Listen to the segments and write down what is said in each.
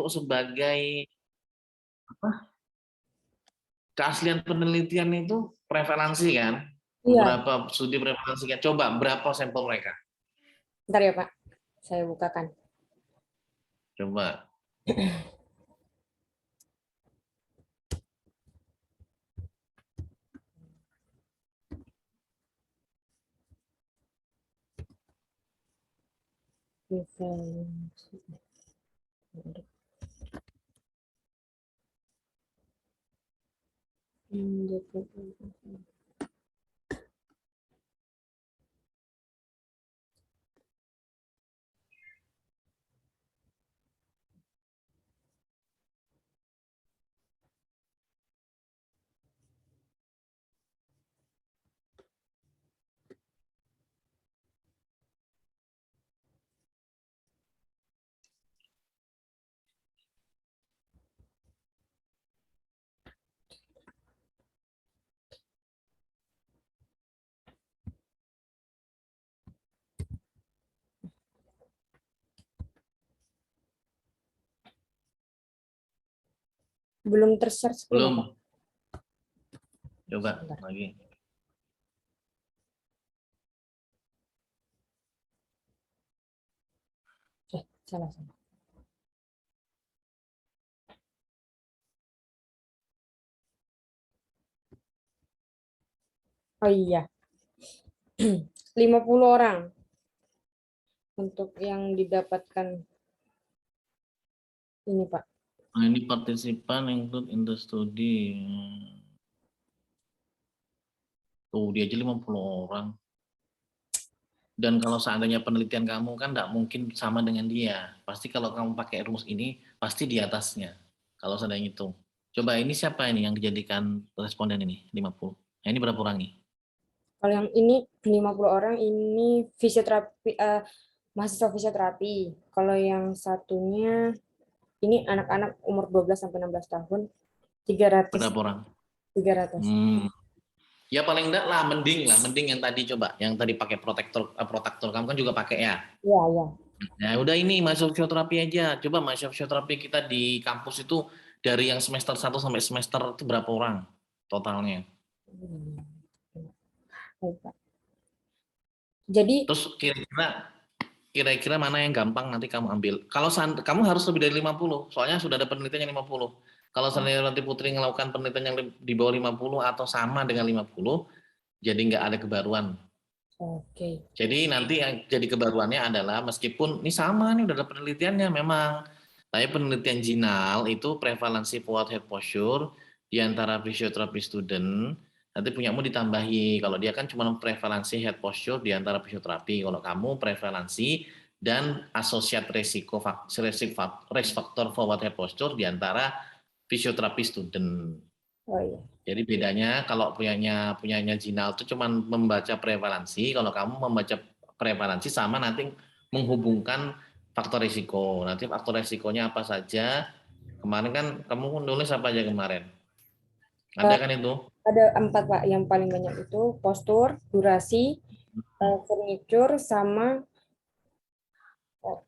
sebagai apa? Keaslian penelitian itu prevalensi kan? Iya. Beberapa studi prevalensi kan. Coba berapa sampel mereka? Bentar ya Pak, saya bukakan. Coba. Prevalensi. Belum ter-search belum Belum. Pak? Coba Sebentar. lagi. Salah. Oh iya, 50 orang untuk yang didapatkan ini Pak. Nah, ini partisipan include in the study. Tuh, dia aja 50 orang. Dan kalau seandainya penelitian kamu kan nggak mungkin sama dengan dia. Pasti kalau kamu pakai rumus ini, pasti di atasnya. Kalau seandainya itu. Coba ini siapa ini yang dijadikan responden ini? 50. Nah, ini berapa orang nih? Kalau yang ini 50 orang ini fisioterapi, mahasiswa fisioterapi. Kalau yang satunya ini anak-anak umur 12 sampai 16 tahun, 300. Berapa orang? 300. Ya paling enggak lah, mending yang tadi coba, yang tadi pakai protektor kamu kan juga pakai ya. Iya, iya. Nah, udah ini mahasiswa fisioterapi aja. Coba mahasiswa fisioterapi kita di kampus itu dari yang semester 1 sampai semester itu berapa orang totalnya? Baik, Pak. Jadi, Terus kira-kira mana yang gampang nanti kamu ambil. Kalau kamu harus lebih dari 50, soalnya sudah ada penelitian yang 50. Kalau seandainya nanti Putri melakukan penelitian yang di bawah 50 atau sama dengan 50, jadi nggak ada kebaruan. oke. Jadi nanti yang jadi kebaruannya adalah meskipun ini sama nih udah ada penelitiannya memang, tapi penelitian Jinal itu prevalensi forward head posture di antara fisioterapi student, nanti punyamu ditambahi. Kalau dia kan cuma prevalensi head posture di antara fisioterapi, kalau kamu prevalensi dan asosiat risk factor forward head posture di antara fisioterapi student. Oh iya. Jadi bedanya kalau punyanya Jinal itu cuma membaca prevalensi, kalau kamu membaca prevalensi sama nanti menghubungkan faktor risiko. Nanti faktor risikonya apa saja? Kemarin kan kamu nulis apa aja kemarin? Ada Eh, kan itu? ada 4 Pak. Yang paling banyak itu postur, durasi, furniture, sama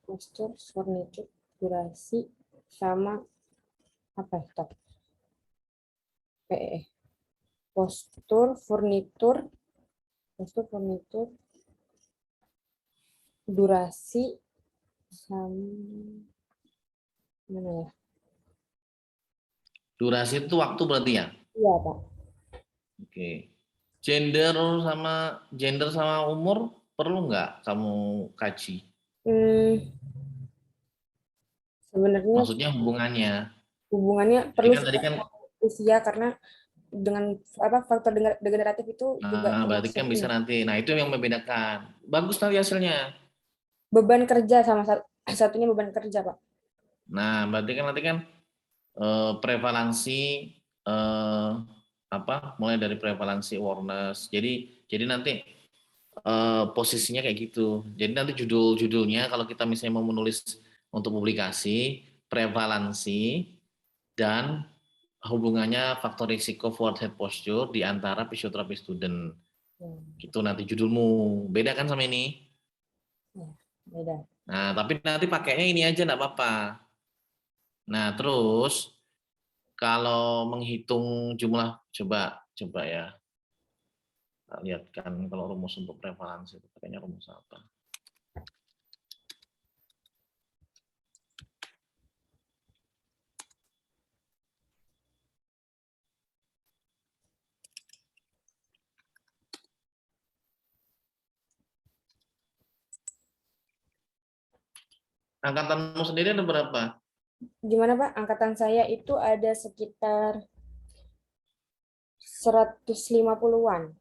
postur, furniture, durasi, sama apa itu? Postur, furnitur, durasi, sama mana ya? Durasi itu waktu berarti ya? Iya Pak. Oke. Gender sama umur perlu nggak kamu kaji? Hmm, sebenarnya Maksudnya hubungannya. hubungannya Jadi perlu kan tadi kan usia karena dengan apa faktor degeneratif itu juga berarti termasuk kan bisa ini. nanti. Nah, itu yang membedakan. Bagus nanti hasilnya. Beban kerja sama satunya beban kerja, Pak. Nah, berarti kan nanti kan prevalensi eh, mulai dari prevalensi awareness. Jadi nanti posisinya kayak gitu. Jadi nanti judulnya kalau kita misalnya mau menulis untuk publikasi prevalensi dan hubungannya faktor risiko forward head posture di antara fisioterapi student. Gitu nanti judulmu. Beda kan sama ini? Ya, beda. Nah, tapi nanti pakainya ini aja enggak apa-apa. Nah, terus kalau menghitung jumlah, coba ya, kita lihat kan kalau rumus untuk prevalensi itu pakainya rumus apa? Angkatanmu sendiri ada berapa? Gimana Pak? Angkatan saya itu ada sekitar 150-an.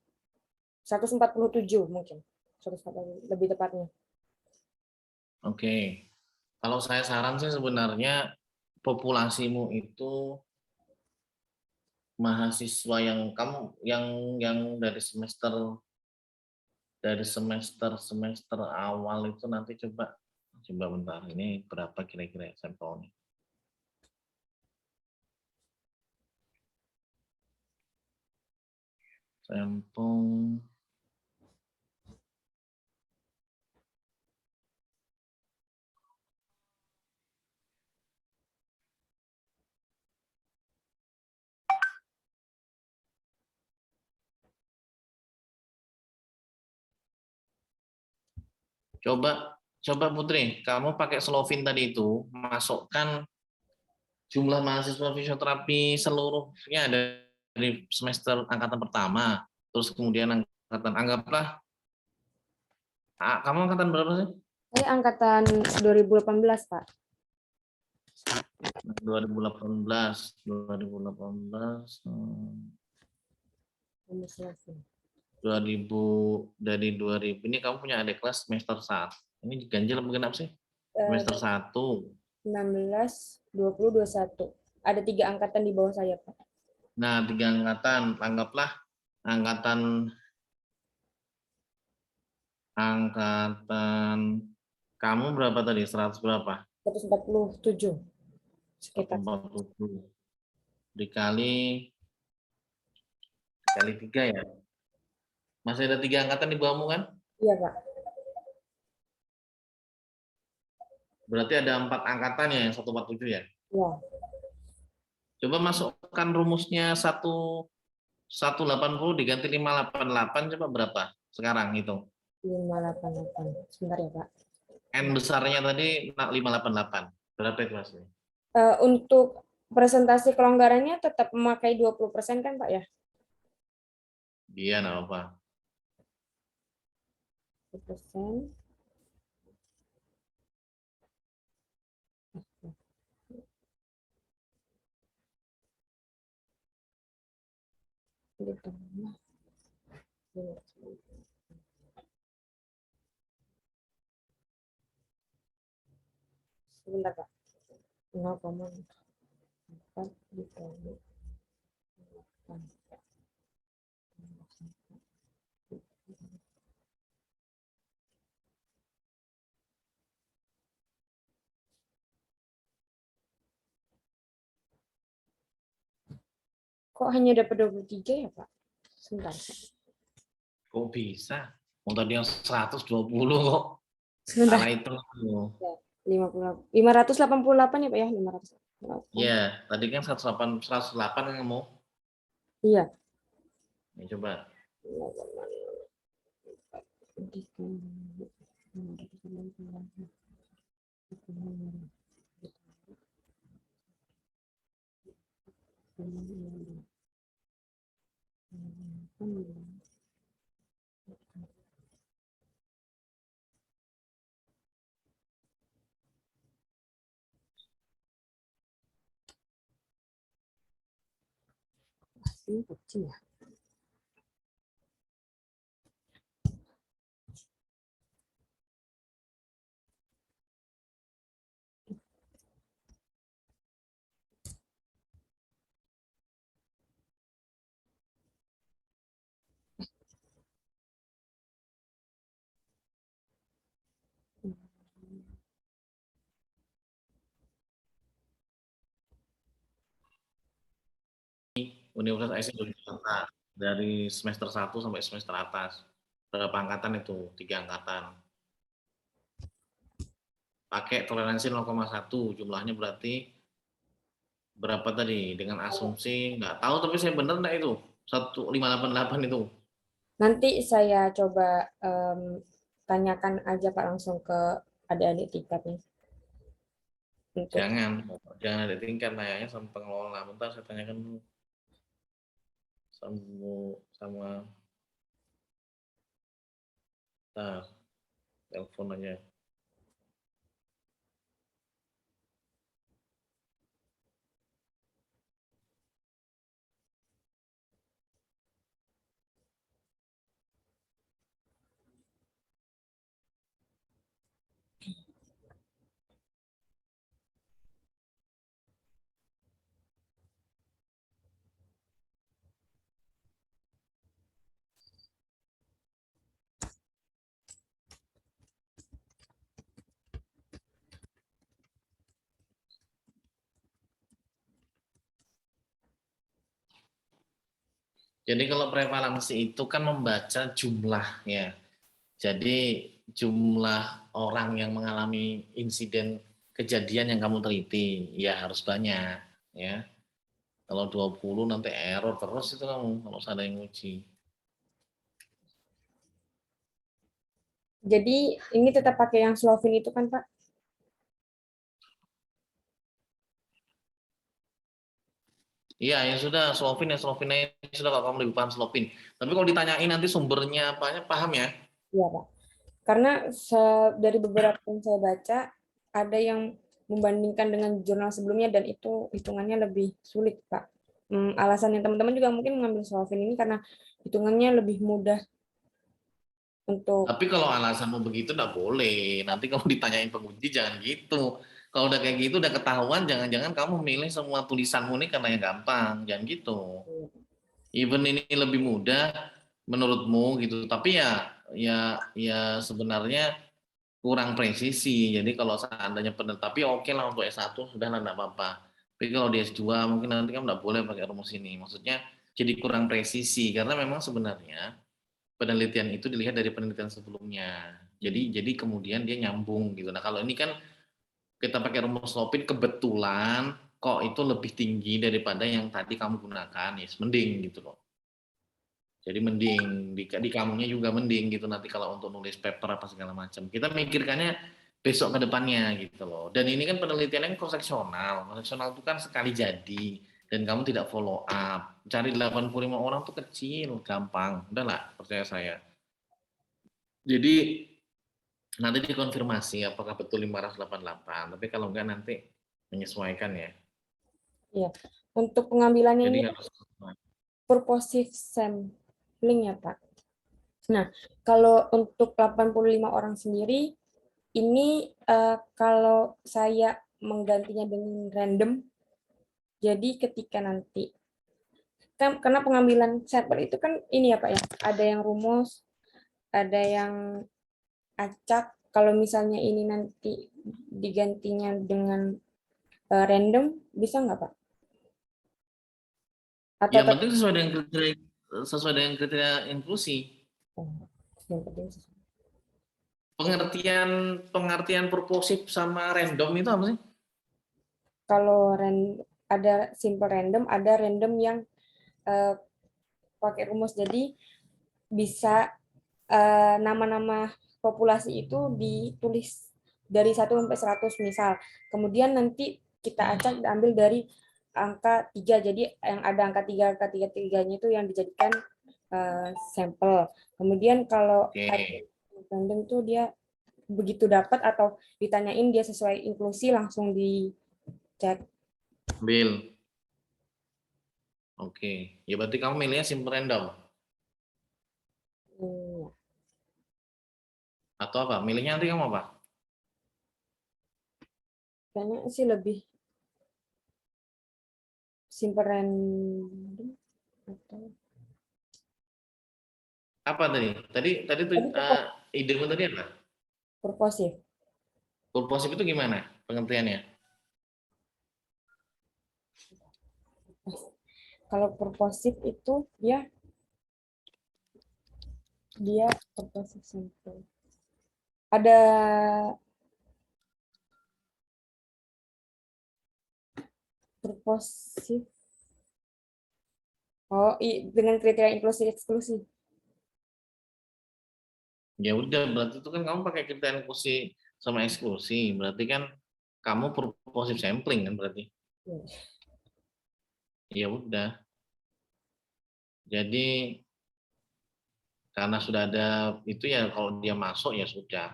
147 mungkin. 140, lebih tepatnya. Oke. Kalau saya saran sih sebenarnya populasimu itu mahasiswa yang kamu yang dari semester awal itu nanti coba bentar, ini berapa kira-kira sampelnya? Sampel coba Putri, kamu pakai Slovin tadi itu, masukkan jumlah mahasiswa fisioterapi seluruhnya dari semester angkatan pertama, terus kemudian angkatan, anggaplah, kamu angkatan berapa sih? Saya angkatan 2018, Pak. 2018 dari 2000 ini kamu punya adik kelas semester 1. Ini ganjil apa genap sih? Semester 1. 19, 20, 21. Ada 3 angkatan di bawah saya, Pak. Nah, 3 angkatan, anggaplah angkatan angkatan kamu berapa tadi? 100 berapa? 147 sekitar. 147 dikali 3 ya. Masih ada 3 angkatan di bawahmu kan? Iya, Pak. Berarti ada 4 angkatan ya yang 147 ya. Iya. Coba masukkan rumusnya 180 diganti 588, coba berapa sekarang hitung. 588. Sebentar ya, Pak. N besarnya tadi 588. Berapa itu hasilnya? Untuk presentasi kelonggarannya tetap memakai 20% kan, Pak ya? Iya, enggak apa. 20%. Sebentar, Pak. 0,4 dikali 8. Kok hanya dapat 23 ya, Pak? Sebentar. Kok bisa? Mau tadi yang 120 kok. Sebentar. Salah itu. 588 ya, Pak ya? 588. Iya, tadi kan 108 kan kamu. Iya. Ini coba. Ini kecil ya. Universitas Islam Yogyakarta dari semester 1 sampai semester atas. Berapa angkatan itu? 3 angkatan. Pakai toleransi 0,1, jumlahnya berarti Berapa tadi? Dengan asumsi nggak tahu tapi saya bener nggak itu 1588 itu. Nanti saya coba tanyakan aja Pak langsung ke adik-adik tingkatnya untuk Jangan, jangan ada tingkat nanya sama pengelola. Bentar saya tanyakan dulu sama nah, telepon aja. Jadi kalau prevalensi itu kan membaca jumlahnya. Jadi jumlah orang yang mengalami insiden kejadian yang kamu teliti ya harus banyak ya. Kalau 20 nanti error terus itu kamu kalau ada yang uji. jadi ini tetap pakai yang Slovin itu kan Pak? Iya, ya sudah Slovin ya Slovin aja sudah kalau kamu lebih paham Slovin. Tapi kalau ditanyain nanti sumbernya apanya paham ya? Iya Pak. Karena dari beberapa yang saya baca ada yang membandingkan dengan jurnal sebelumnya dan itu hitungannya lebih sulit Pak. Alasannya teman-teman juga mungkin mengambil Slovin ini karena hitungannya lebih mudah untuk Tapi kalau alasanmu begitu enggak boleh. Nanti kamu ditanyain penguji jangan gitu. Kalau udah kayak gitu udah ketahuan jangan-jangan kamu milih semua tulisanmu ini karena yang gampang. Jangan gitu. Even ini lebih mudah menurutmu gitu. Tapi ya sebenarnya kurang presisi. Jadi kalau seandainya benar tapi oke lah untuk S1 sudah lah enggak apa-apa. Tapi kalau di S2 mungkin nanti kamu enggak boleh pakai rumus ini. Maksudnya jadi kurang presisi karena memang sebenarnya penelitian itu dilihat dari penelitian sebelumnya. Jadi kemudian dia nyambung gitu. Nah, kalau ini kan kita pakai rumus Lopin kebetulan kok itu lebih tinggi daripada yang tadi kamu gunakan, ya yes, mending gitu loh. Jadi mending di kamunya juga mending gitu nanti kalau untuk nulis paper apa segala macam. Kita mikirkannya besok ke depannya gitu loh. Dan ini kan penelitiannya cross seksional. Cross seksional itu kan sekali jadi dan kamu tidak follow up. Cari 85 orang tuh kecil, gampang. Udahlah, percaya saya. Jadi nanti dikonfirmasi apakah betul 588. Tapi kalau enggak nanti menyesuaikan ya. ya. Untuk pengambilannya Jadi ini harus purposive sampling ya Pak. Nah, kalau untuk 85 orang sendiri ini kalau saya menggantinya dengan random, jadi ketika nanti kan karena pengambilan sampel itu kan ini ya Pak ya, ada yang rumus, ada yang acak. Kalau misalnya ini nanti digantinya dengan random, bisa nggak Pak? Atau yang penting sesuai dengan kriteria inklusi. oh, yang penting Pengertian pengertian purposif sama random itu apa sih? kalau ada simple random, ada random yang eh, pakai rumus. Jadi bisa nama-nama populasi itu ditulis dari 1 sampai 100 misal. Kemudian nanti kita acak diambil dari angka 3. Jadi yang ada angka 3-tiganya itu yang dijadikan sampel. Kemudian kalau Oke, random itu dia begitu dapat atau ditanyain dia sesuai inklusi langsung dicek. ambil. Oke, ya berarti kamu milihnya simple random Hmm, atau apa? Milihnya nanti kamu apa? kayaknya sih lebih simple random atau Apa tadi? Tadi tuh tadi purpose idemu tadi apa? purposif. Purposif itu gimana pengertiannya? Kalau purposif itu dia dia purposif simple. Ada Purposif. Oh, dengan kriteria inklusi eksklusi. Ya udah, berarti itu kan kamu pakai kriteria inklusi sama eksklusi. Berarti kan kamu purposive sampling kan berarti. Ya. Ya udah. Jadi karena sudah ada itu ya, kalau dia masuk ya sudah.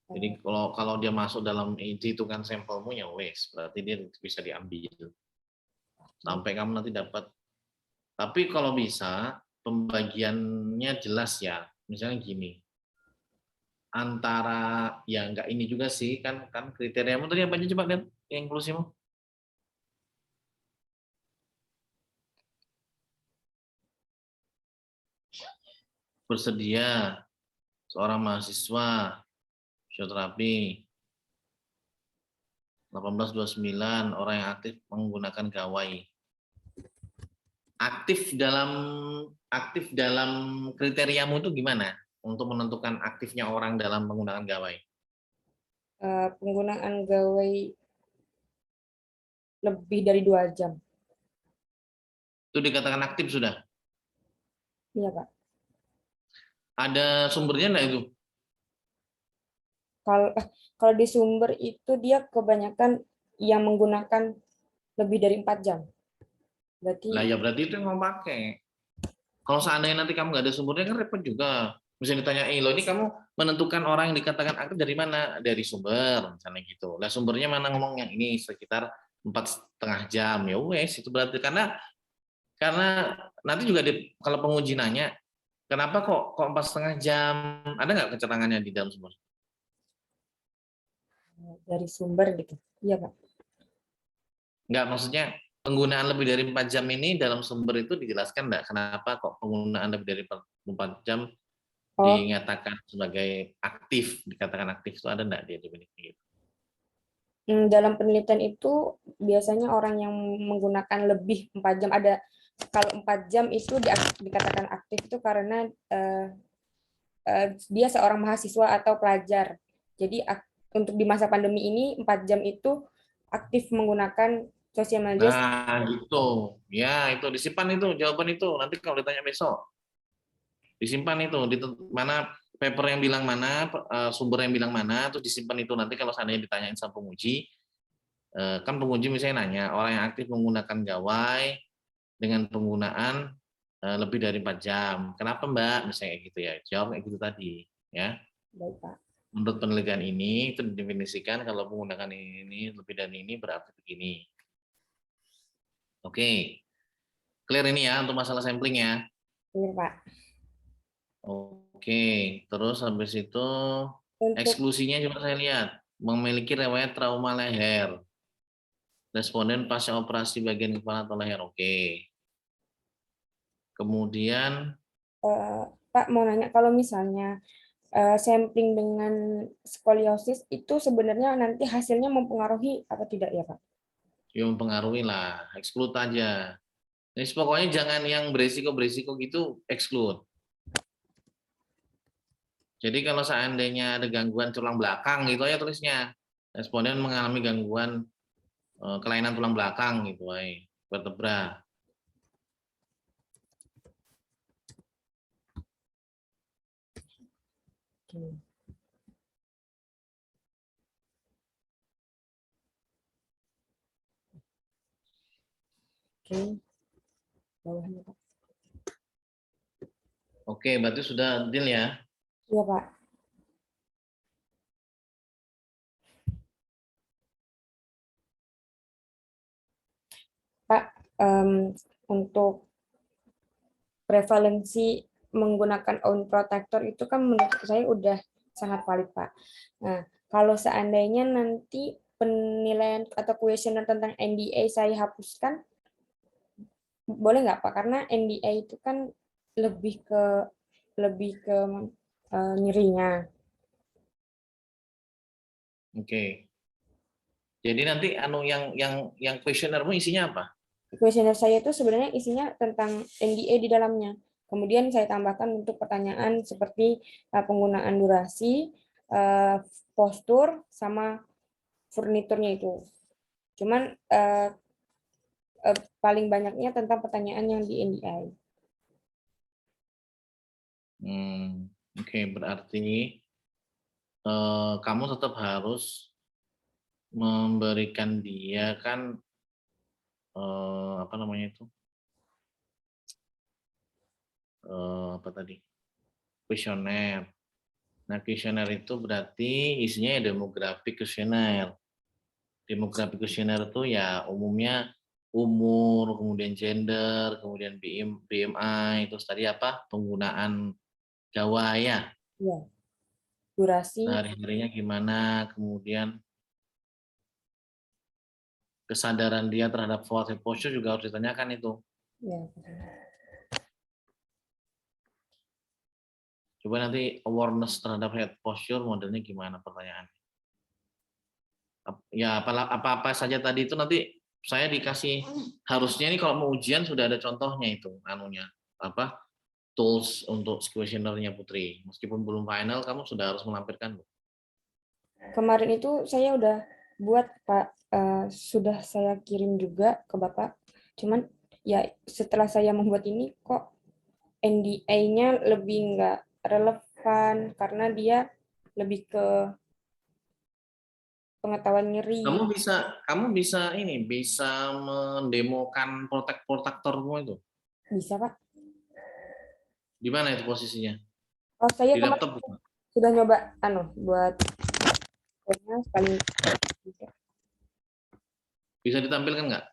Jadi kalau kalau dia masuk dalam hitungan sampelmu ya wes, berarti dia bisa diambil. Sampai kamu nanti dapat. Tapi kalau bisa pembagiannya jelas ya. Misalnya gini, antara ya enggak ini juga sih, kan kriteriamu tadi apa aja coba lihat yang inklusimu. Bersedia seorang mahasiswa fisioterapi 1829, orang yang aktif menggunakan gawai. Aktif dalam kriteriamu itu gimana untuk menentukan aktifnya orang dalam menggunakan gawai? Penggunaan gawai lebih dari 2 jam. Itu dikatakan aktif sudah. Iya, Pak. Ada sumbernya enggak itu? Kalau di sumber itu dia kebanyakan yang menggunakan lebih dari 4 jam. Lah Berarti ya berarti itu yang mau pakai. Kalau seandainya nanti kamu nggak ada sumbernya kan repot juga. Misalnya ditanyain, lo ini kamu menentukan orang yang dikatakan aktif dari mana? Dari sumber, misalnya gitu. Lah sumbernya mana ngomong yang ini sekitar 4,5 jam. Ya wes itu berarti karena nanti juga kalau penguji nanya, kenapa kok 4,5 jam? Ada nggak keterangannya di dalam sumber? dari sumber gitu. Iya, Pak. Nggak, maksudnya penggunaan lebih dari 4 jam ini dalam sumber itu dijelaskan nggak? Kenapa kok penggunaan lebih dari 4 jam Oh, dinyatakan sebagai aktif, dikatakan aktif itu ada enggak dia definisi gitu? dalam penelitian itu biasanya orang yang menggunakan lebih 4 jam ada, kalau 4 jam itu dikatakan aktif itu karena dia seorang mahasiswa atau pelajar. Jadi untuk di masa pandemi ini 4 jam itu aktif menggunakan sosial media. Nah, gitu. Ya, itu disimpan itu jawaban itu. Nanti kalau ditanya besok, disimpan itu di mana paper yang bilang mana, sumber yang bilang mana, terus disimpan itu. Nanti kalau seandainya ditanyain sama penguji, kan penguji misalnya nanya, orang yang aktif menggunakan gawai dengan penggunaan lebih dari 4 jam. Kenapa Mbak? Misalnya kayak gitu ya. Jawab kayak gitu tadi, ya. Baik, Pak. Menurut penelitian ini itu didefinisikan kalau menggunakan ini lebih dari ini berarti begini. Oke, clear ini ya untuk masalah sampling ya. Ini, Pak. Oke, terus habis itu Untuk eksklusinya coba saya lihat. Memiliki riwayat trauma leher. Responden pasca operasi bagian kepala atau leher. Oke. Kemudian Pak mau nanya, kalau misalnya sampling dengan skoliosis itu sebenarnya nanti hasilnya mempengaruhi apa tidak ya, Pak? ya mempengaruhi lah, exclude aja. Jadi pokoknya jangan yang beresiko-beresiko gitu, exclude. Jadi kalau seandainya ada gangguan tulang belakang gitu ya tulisnya. Responden mengalami gangguan kelainan tulang belakang gitu ya, vertebra. Oke. Oke, bawahnya, Pak. Oke, berarti sudah deal ya. Iya, Pak. Pak, untuk prevalensi menggunakan own protector itu kan menurut saya udah sangat valid, Pak. Nah, kalau seandainya nanti penilaian atau kuesioner tentang NDA saya hapuskan, boleh nggak, Pak? Karena NDA itu kan lebih ke nyerinya. Oke. Jadi nanti yang kuesionermu isinya apa? Kuesioner saya itu sebenarnya isinya tentang NDA di dalamnya. Kemudian saya tambahkan untuk pertanyaan seperti penggunaan durasi, postur, sama furniturnya itu. Cuman paling banyaknya tentang pertanyaan yang di NDI. Oke, berarti kamu tetap harus memberikan dia kan apa namanya itu apa tadi kuesioner. Nah, kuesioner itu berarti isinya ya demografi kuesioner. Demografi kuesioner itu ya umumnya umur, kemudian gender, kemudian BMI, terus tadi apa penggunaan gawai Ya, durasi. sehari-harinya gimana, kemudian kesadaran dia terhadap forward head posture juga harus ditanyakan itu. Ya. Coba nanti awareness terhadap head posture modelnya gimana pertanyaan. Ya apa-apa saja tadi itu nanti saya dikasih harusnya ini kalau mau ujian sudah ada contohnya itu anunya apa tools untuk questionnaire-nya Putri. Meskipun belum final kamu sudah harus melampirkan. Kemarin itu saya udah buat Pak, sudah saya kirim juga ke Bapak. Cuman ya setelah saya membuat ini kok NDA-nya lebih nggak relevan karena dia lebih ke pengetahuan nyeri. Kamu bisa ini bisa mendemokan protektormu itu. Bisa Pak? Di mana itu posisinya? Oh saya Di kemarin laptop bukan? sudah nyoba buat sekali. Bisa ditampilkan nggak?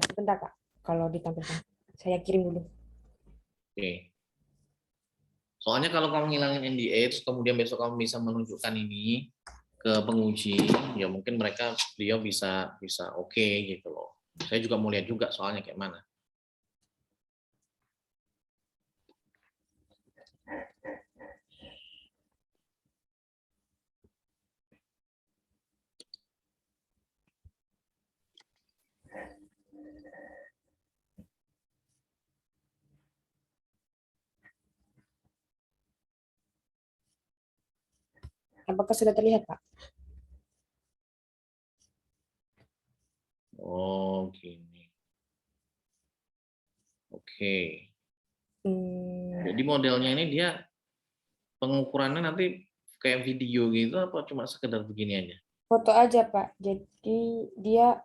Sebentar Kak, kalau ditampilkan. Saya kirim dulu. Oke. Soalnya kalau kamu ngilangin NDA, terus kemudian besok kamu bisa menunjukkan ini ke penguji, ya mungkin beliau bisa oke gitu loh. Saya juga mau lihat juga soalnya kayak mana. Apakah sudah terlihat Pak? Oh, gini. Oke. Jadi modelnya ini dia pengukurannya nanti kayak video gitu apa cuma sekedar begini aja? Foto aja Pak. Jadi dia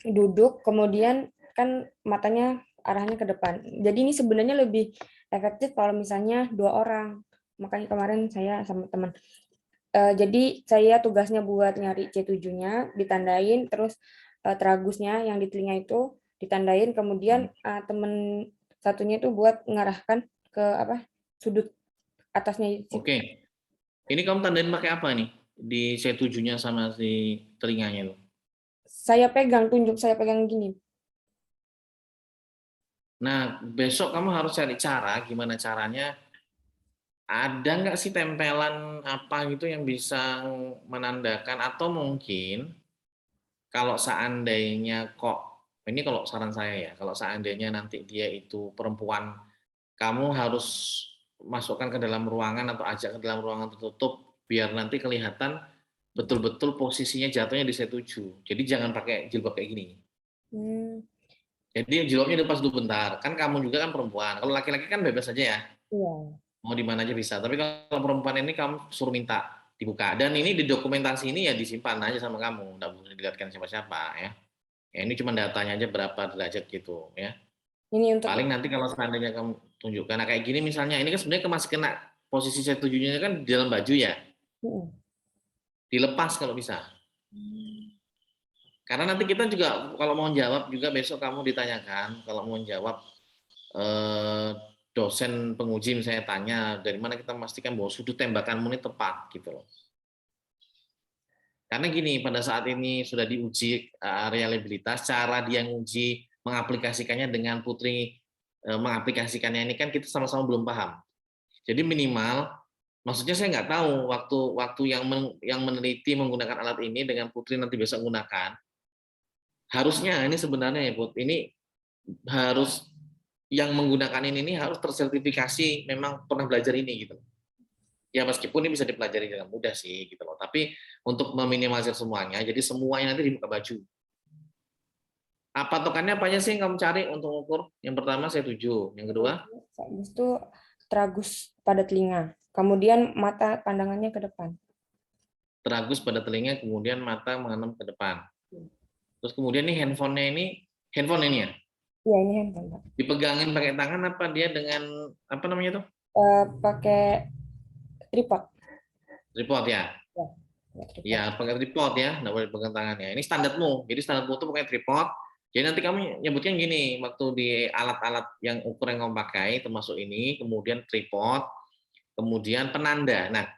duduk, kemudian kan matanya arahnya ke depan. Jadi ini sebenarnya lebih efektif kalau misalnya 2 orang. Makanya kemarin saya sama teman. Jadi saya tugasnya buat nyari C7-nya, ditandain, terus tragusnya yang di telinga itu ditandain, kemudian teman satunya itu buat mengarahkan ke sudut atasnya. Oke. Ini kamu tandain pakai apa nih? Di C7-nya sama si telinganya itu. Saya pegang, tunjuk saya pegang gini. Nah, besok kamu harus cari cara, gimana caranya, ada nggak sih tempelan apa gitu yang bisa menandakan, atau mungkin kalau seandainya ini kalau saran saya ya, kalau seandainya nanti dia itu perempuan, kamu harus masukkan ke dalam ruangan atau ajak ke dalam ruangan tertutup, biar nanti kelihatan betul-betul posisinya jatuhnya di C7. Jadi jangan pakai jilbab kayak gini. Jadi jilbabnya dilepas dulu bentar. Kan kamu juga kan perempuan. Kalau laki-laki kan bebas aja ya. Iya. Mau di mana aja bisa. Tapi kalau perempuan ini kamu suruh minta dibuka. Dan ini di dokumentasi ini ya disimpan aja sama kamu. Nggak boleh dilihatkan siapa-siapa ya. Ya ini cuma datanya aja berapa derajat gitu ya. Ini untuk Paling nanti kalau seandainya kamu tunjukkan. Nah kayak gini misalnya, ini kan sebenarnya masih kena posisi C7-nya kan di dalam baju ya. Dilepas kalau bisa. Karena nanti kita juga kalau mau jawab juga besok kamu ditanyakan, kalau mau jawab dosen penguji misalnya tanya dari mana kita memastikan bahwa sudut tembakanmu ini tepat gitu loh. Karena gini, pada saat ini sudah diuji reliabilitas, cara dia nguji mengaplikasikannya dengan Putri mengaplikasikannya ini kan kita sama-sama belum paham. Jadi minimal, maksudnya saya nggak tahu waktu yang meneliti menggunakan alat ini dengan Putri nanti besok menggunakan. Harusnya ini sebenarnya ya Put, ini harus yang menggunakan ini harus tersertifikasi memang pernah belajar ini gitu. Ya meskipun ini bisa dipelajari dengan mudah sih gitu loh. Tapi untuk meminimalisir semuanya, jadi semuanya nanti dibuka baju. Apa tokannya apa aja sih yang kamu cari untuk ukur? Yang pertama saya 7, yang kedua Habis itu tragus pada telinga. Kemudian mata pandangannya ke depan. teragus pada telinga, kemudian mata menghadap ke depan. Terus kemudian nih handphone ini ya, Ya, ini handphone, Pak. dipegangin pakai tangan apa dia dengan apa namanya tuh? Pakai tripod. Tripod ya. Ya, pakai tripod. Ya, pakai tripod ya, nggak boleh pegang tangannya. Ini standarmu. Jadi standarmu tuh pakai tripod. Jadi nanti kamu nyebutnya gini, waktu di alat-alat yang ukur yang kamu pakai, termasuk ini, kemudian tripod, kemudian penanda. Nah,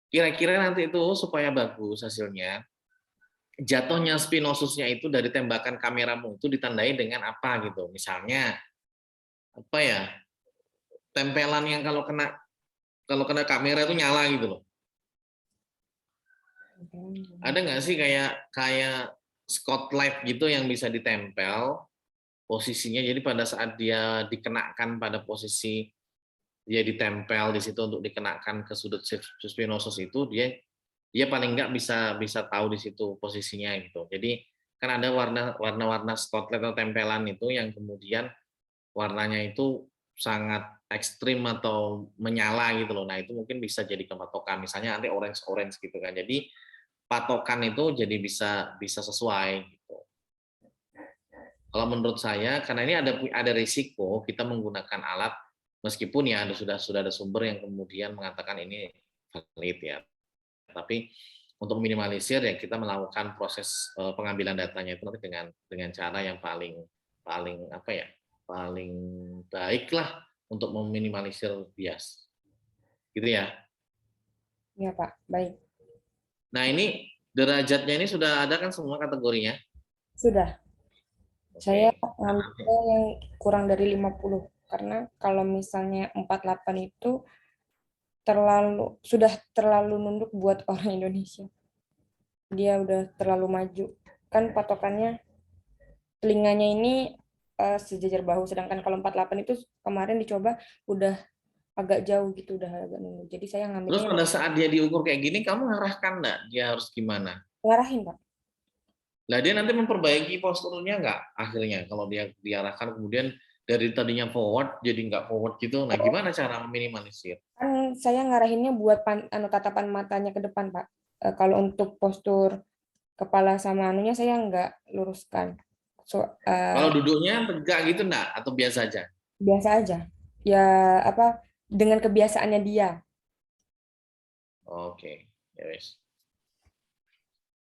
kira-kira nanti itu supaya bagus hasilnya, jatuhnya spinosusnya itu dari tembakan kameramu itu ditandai dengan apa gitu. Misalnya, apa ya, tempelan yang kalau kena kamera itu nyala gitu loh. Ada nggak sih kayak kayak spotlight gitu yang bisa ditempel posisinya, jadi pada saat dia dikenakan pada posisi dia ditempel di situ untuk dikenakan ke sudut spinosus itu, dia paling nggak bisa bisa tahu di situ posisinya gitu. Jadi kan ada warna-warna spotlight atau tempelan itu yang kemudian warnanya itu sangat ekstrim atau menyala gitu loh. Nah itu mungkin bisa jadi patokan, misalnya nanti orange gitu kan. Jadi patokan itu jadi bisa bisa sesuai gitu. Kalau menurut saya, karena ini ada risiko kita menggunakan alat meskipun ya sudah ada sumber yang kemudian mengatakan ini valid ya. Tapi untuk minimalisir ya kita melakukan proses pengambilan datanya itu nanti dengan cara yang paling paling apa ya paling baik lah untuk meminimalisir bias, gitu ya. Ya, Pak. Baik. Nah ini derajatnya ini sudah ada kan semua kategorinya. Sudah. Saya Oke. Nah, nanti ngambil yang kurang dari 50 karena kalau misalnya 48 itu sudah terlalu nunduk buat orang Indonesia. Dia udah terlalu maju. Kan patokannya telinganya ini sejajar bahu, sedangkan kalau 48 itu kemarin dicoba udah agak jauh gitu, udah agak nunduk. Jadi saya terus ngambilnya pada saat dia diukur kayak gini, kamu ngarahkan enggak dia harus gimana? ngarahin, Pak. Lah dia nanti memperbaiki posturnya nggak akhirnya kalau dia diarahkan kemudian dari tadinya forward jadi nggak forward gitu. Nah gimana cara meminimalisir? Kan saya ngarahinnya buat tatapan matanya ke depan, Pak. Kalau untuk postur kepala sama anunya saya nggak luruskan. So, Kalau duduknya tegak gitu enggak atau biasa aja? biasa aja. Ya apa dengan kebiasaannya dia. Oke, ya wes.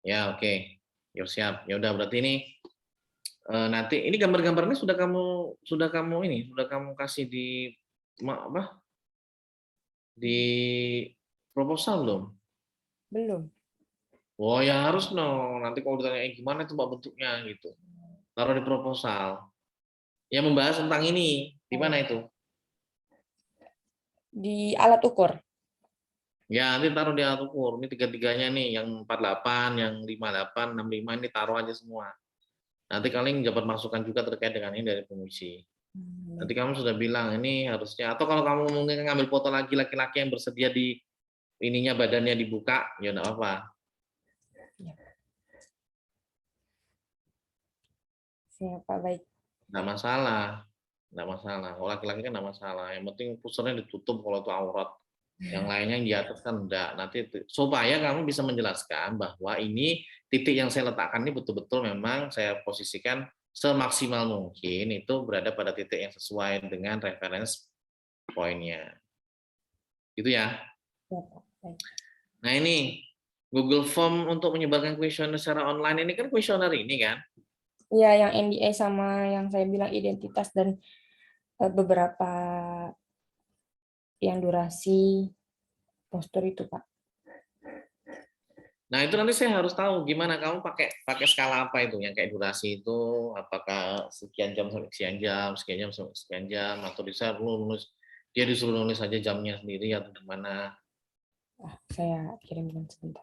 Ya oke, ya siap. Ya udah berarti ini nanti ini gambar-gambar ini sudah kamu kasih di apa di proposal belum? Belum. Oh ya harus dong. Nanti kalau ditanya gimana itu mbak bentuknya gitu, taruh di proposal. Yang membahas tentang ini di mana itu? Di alat ukur. Ya nanti taruh di alat ukur. Ini tiga-tiganya nih, yang 48, yang 58, 65 ini taruh aja semua. Nanti kalian dapat masukan juga terkait dengan ini dari pengisi. Nanti kamu sudah bilang ini harusnya, atau kalau kamu mungkin ngambil foto lagi laki-laki yang bersedia di ininya badannya dibuka, ya enggak apa-apa. Ya, siapa baik. Enggak masalah. Enggak masalah. Kalau laki-laki kan enggak masalah. Yang penting pusernya ditutup kalau itu aurat. Yang lainnya yang di atas kan enggak. Nanti supaya kamu bisa menjelaskan bahwa ini titik yang saya letakkan ini betul-betul memang saya posisikan semaksimal mungkin itu berada pada titik yang sesuai dengan reference poinnya. Gitu ya. Ya, Pak. Baik. Nah ini Google Form untuk menyebarkan kuesioner secara online ini kan kuesioner ini kan. Iya, yang NDA sama yang saya bilang identitas dan beberapa yang durasi postur itu, Pak. Nah itu nanti saya harus tahu gimana kamu pakai pakai skala apa itu yang kayak durasi itu, apakah sekian jam sampai sekian jam sampai sekian jam, atau dia disuruh nulis saja jamnya sendiri atau gimana. Saya kirimkan sebentar.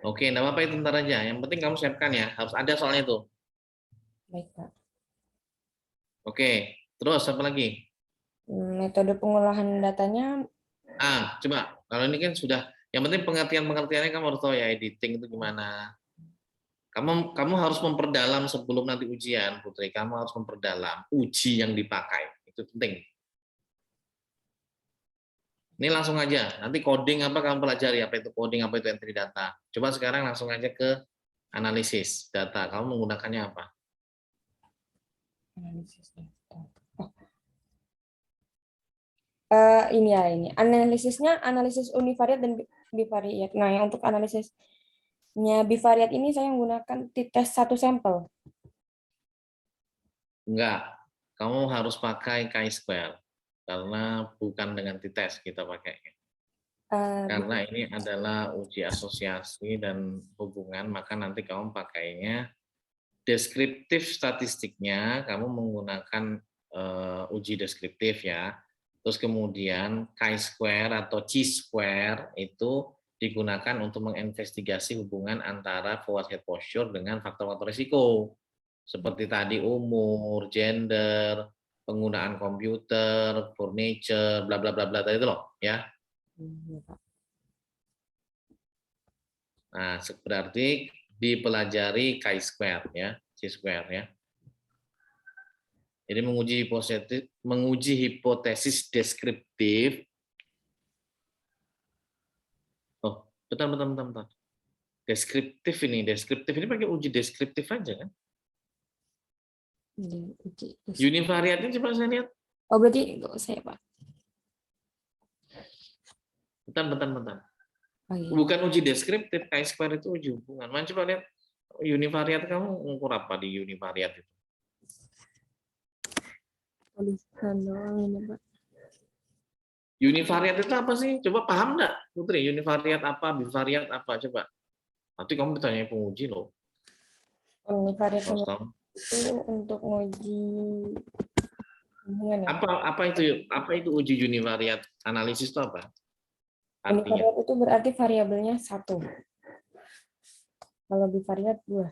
Oke, enggak apa-apa itu ntar aja. Yang penting kamu siapkan ya, harus ada soalnya itu. Baik, Pak. Oke, Terus apa lagi? Metode pengolahan datanya, Coba kalau ini kan sudah, yang penting pengertiannya kamu harus tahu ya, editing itu gimana. Kamu harus memperdalam sebelum nanti ujian, Putri. Kamu harus memperdalam uji yang dipakai. Itu penting. Ini langsung aja. Nanti coding apa kamu pelajari, apa itu coding, apa itu entry data. Coba sekarang langsung aja ke analisis data. Kamu menggunakannya apa? analisis data. Ini ya ini analisisnya analisis univariat dan bivariat. Nah, yang untuk analisisnya bivariat ini saya menggunakan tes satu sampel. Enggak. Kamu harus pakai chi-square. Karena bukan dengan t-test kita pakai. Karena ini adalah uji asosiasi dan hubungan, maka nanti kamu pakainya deskriptif statistiknya, kamu menggunakan uji deskriptif ya. Terus kemudian chi-square atau chi-square itu digunakan untuk menginvestigasi hubungan antara forward head posture dengan faktor-faktor risiko. Seperti tadi umur, gender, penggunaan komputer, furniture, bla bla bla bla tadi itu loh, ya. Nah, berarti dipelajari chi-square ya, chi-square ya. Jadi menguji hipotesis deskriptif. Oh, bentar. Deskriptif ini pakai uji deskriptif aja kan? Univariatnya coba saya lihat. Oh, berarti enggak usah ya, Pak. Bentar. Oh, iya. Bukan uji deskriptif, chi-square itu uji hubungan. Mana coba lihat univariat, kamu ngukur apa di univariat itu? Tulisan doang ini, Pak. Univariat itu apa sih? Coba paham enggak, Putri? Univariat apa, bivariat apa? Coba. Nanti kamu ditanya penguji loh. Univariat Harus tahu. itu untuk nguji hubungan ya. Apa itu uji univariat? Analisis itu apa? Artinya. Univariat itu berarti variabelnya 1. Kalau bivariat 2.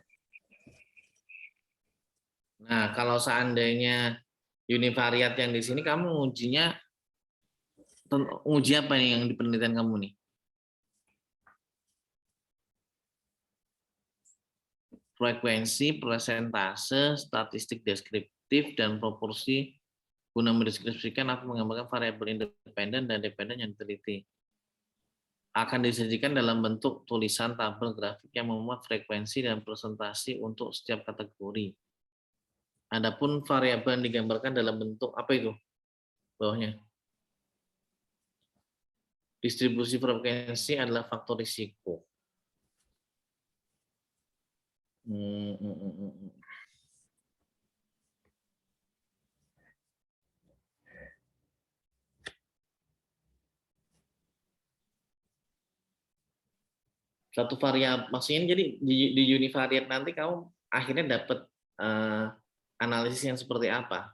Nah, kalau seandainya univariat yang di sini kamu uji apa nih yang di penelitian kamu nih? Frekuensi, persentase, statistik deskriptif, dan proporsi guna mendeskripsikan atau menggambarkan variabel independen dan dependen yang diteliti. Akan disajikan dalam bentuk tulisan tabel grafik yang memuat frekuensi dan presentasi untuk setiap kategori. Adapun variabel yang digambarkan dalam bentuk apa itu? Bawahnya. Distribusi frekuensi adalah faktor risiko. Satu variabel, maksudnya jadi di univariat nanti kamu akhirnya dapat analisis yang seperti apa.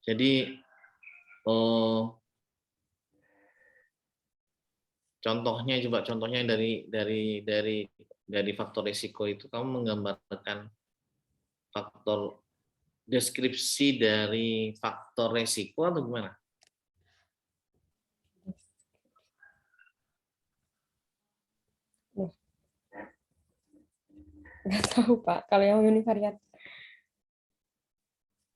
Jadi contohnya dari faktor risiko itu kamu menggambarkan faktor deskripsi dari faktor risiko atau gimana? Nggak tahu, Pak. Kalau yang univariat.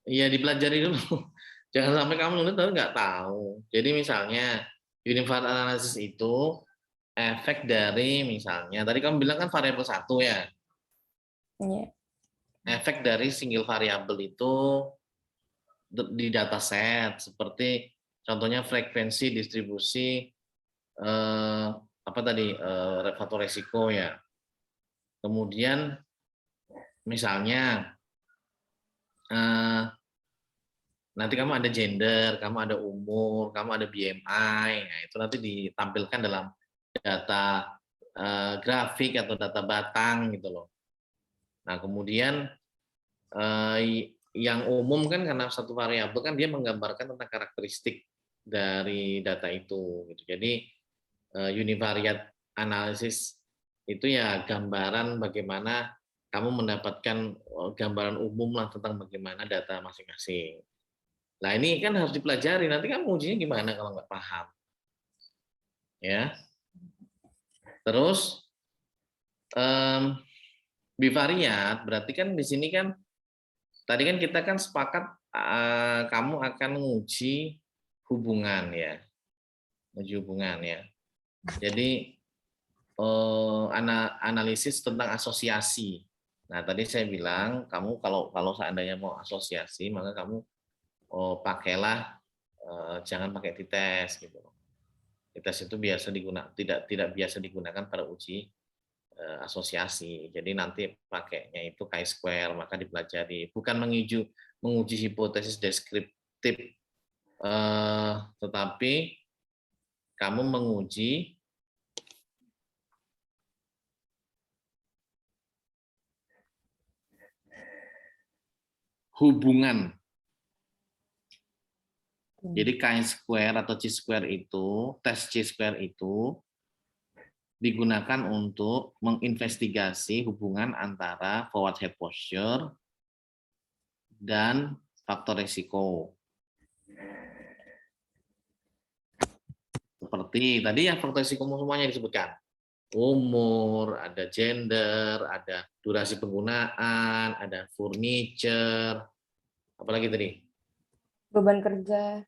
Iya, dipelajari dulu. Jangan sampai kamu nulis tapi nggak tahu. Jadi misalnya univariate analysis itu efek dari misalnya tadi kamu bilang kan variabel 1 ya. Iya. Efek dari single variabel itu di dataset seperti contohnya frekuensi distribusi apa tadi faktor resiko ya. Kemudian misalnya nanti kamu ada gender, kamu ada umur, kamu ada BMI, nah itu nanti ditampilkan dalam data grafik atau data batang gitu loh. Nah kemudian yang umum kan karena satu variabel kan dia menggambarkan tentang karakteristik dari data itu. Gitu. Jadi univariate analysis itu ya gambaran bagaimana kamu mendapatkan gambaran umum lah tentang bagaimana data masing-masing. Nah ini kan harus dipelajari. Nanti kamu ujinya gimana kalau nggak paham? Ya. Terus bivariat berarti kan di sini kan tadi kan kita kan sepakat kamu akan menguji hubungan ya, uji hubungan ya. Jadi analisis tentang asosiasi. Nah tadi saya bilang kamu kalau seandainya mau asosiasi maka kamu pakailah jangan pakai t-test gitu. T-test itu biasa digunakan tidak biasa digunakan pada uji asosiasi. Jadi nanti pakainya itu chi-square, maka dipelajari. Bukan menguji hipotesis deskriptif, tetapi kamu menguji hubungan. Jadi chi-square atau chi-square itu, tes chi-square itu digunakan untuk menginvestigasi hubungan antara forward head posture dan faktor risiko. Seperti tadi yang faktor risiko semuanya disebutkan. Umur, ada gender, ada durasi penggunaan, ada furniture, apalagi tadi? Beban kerja.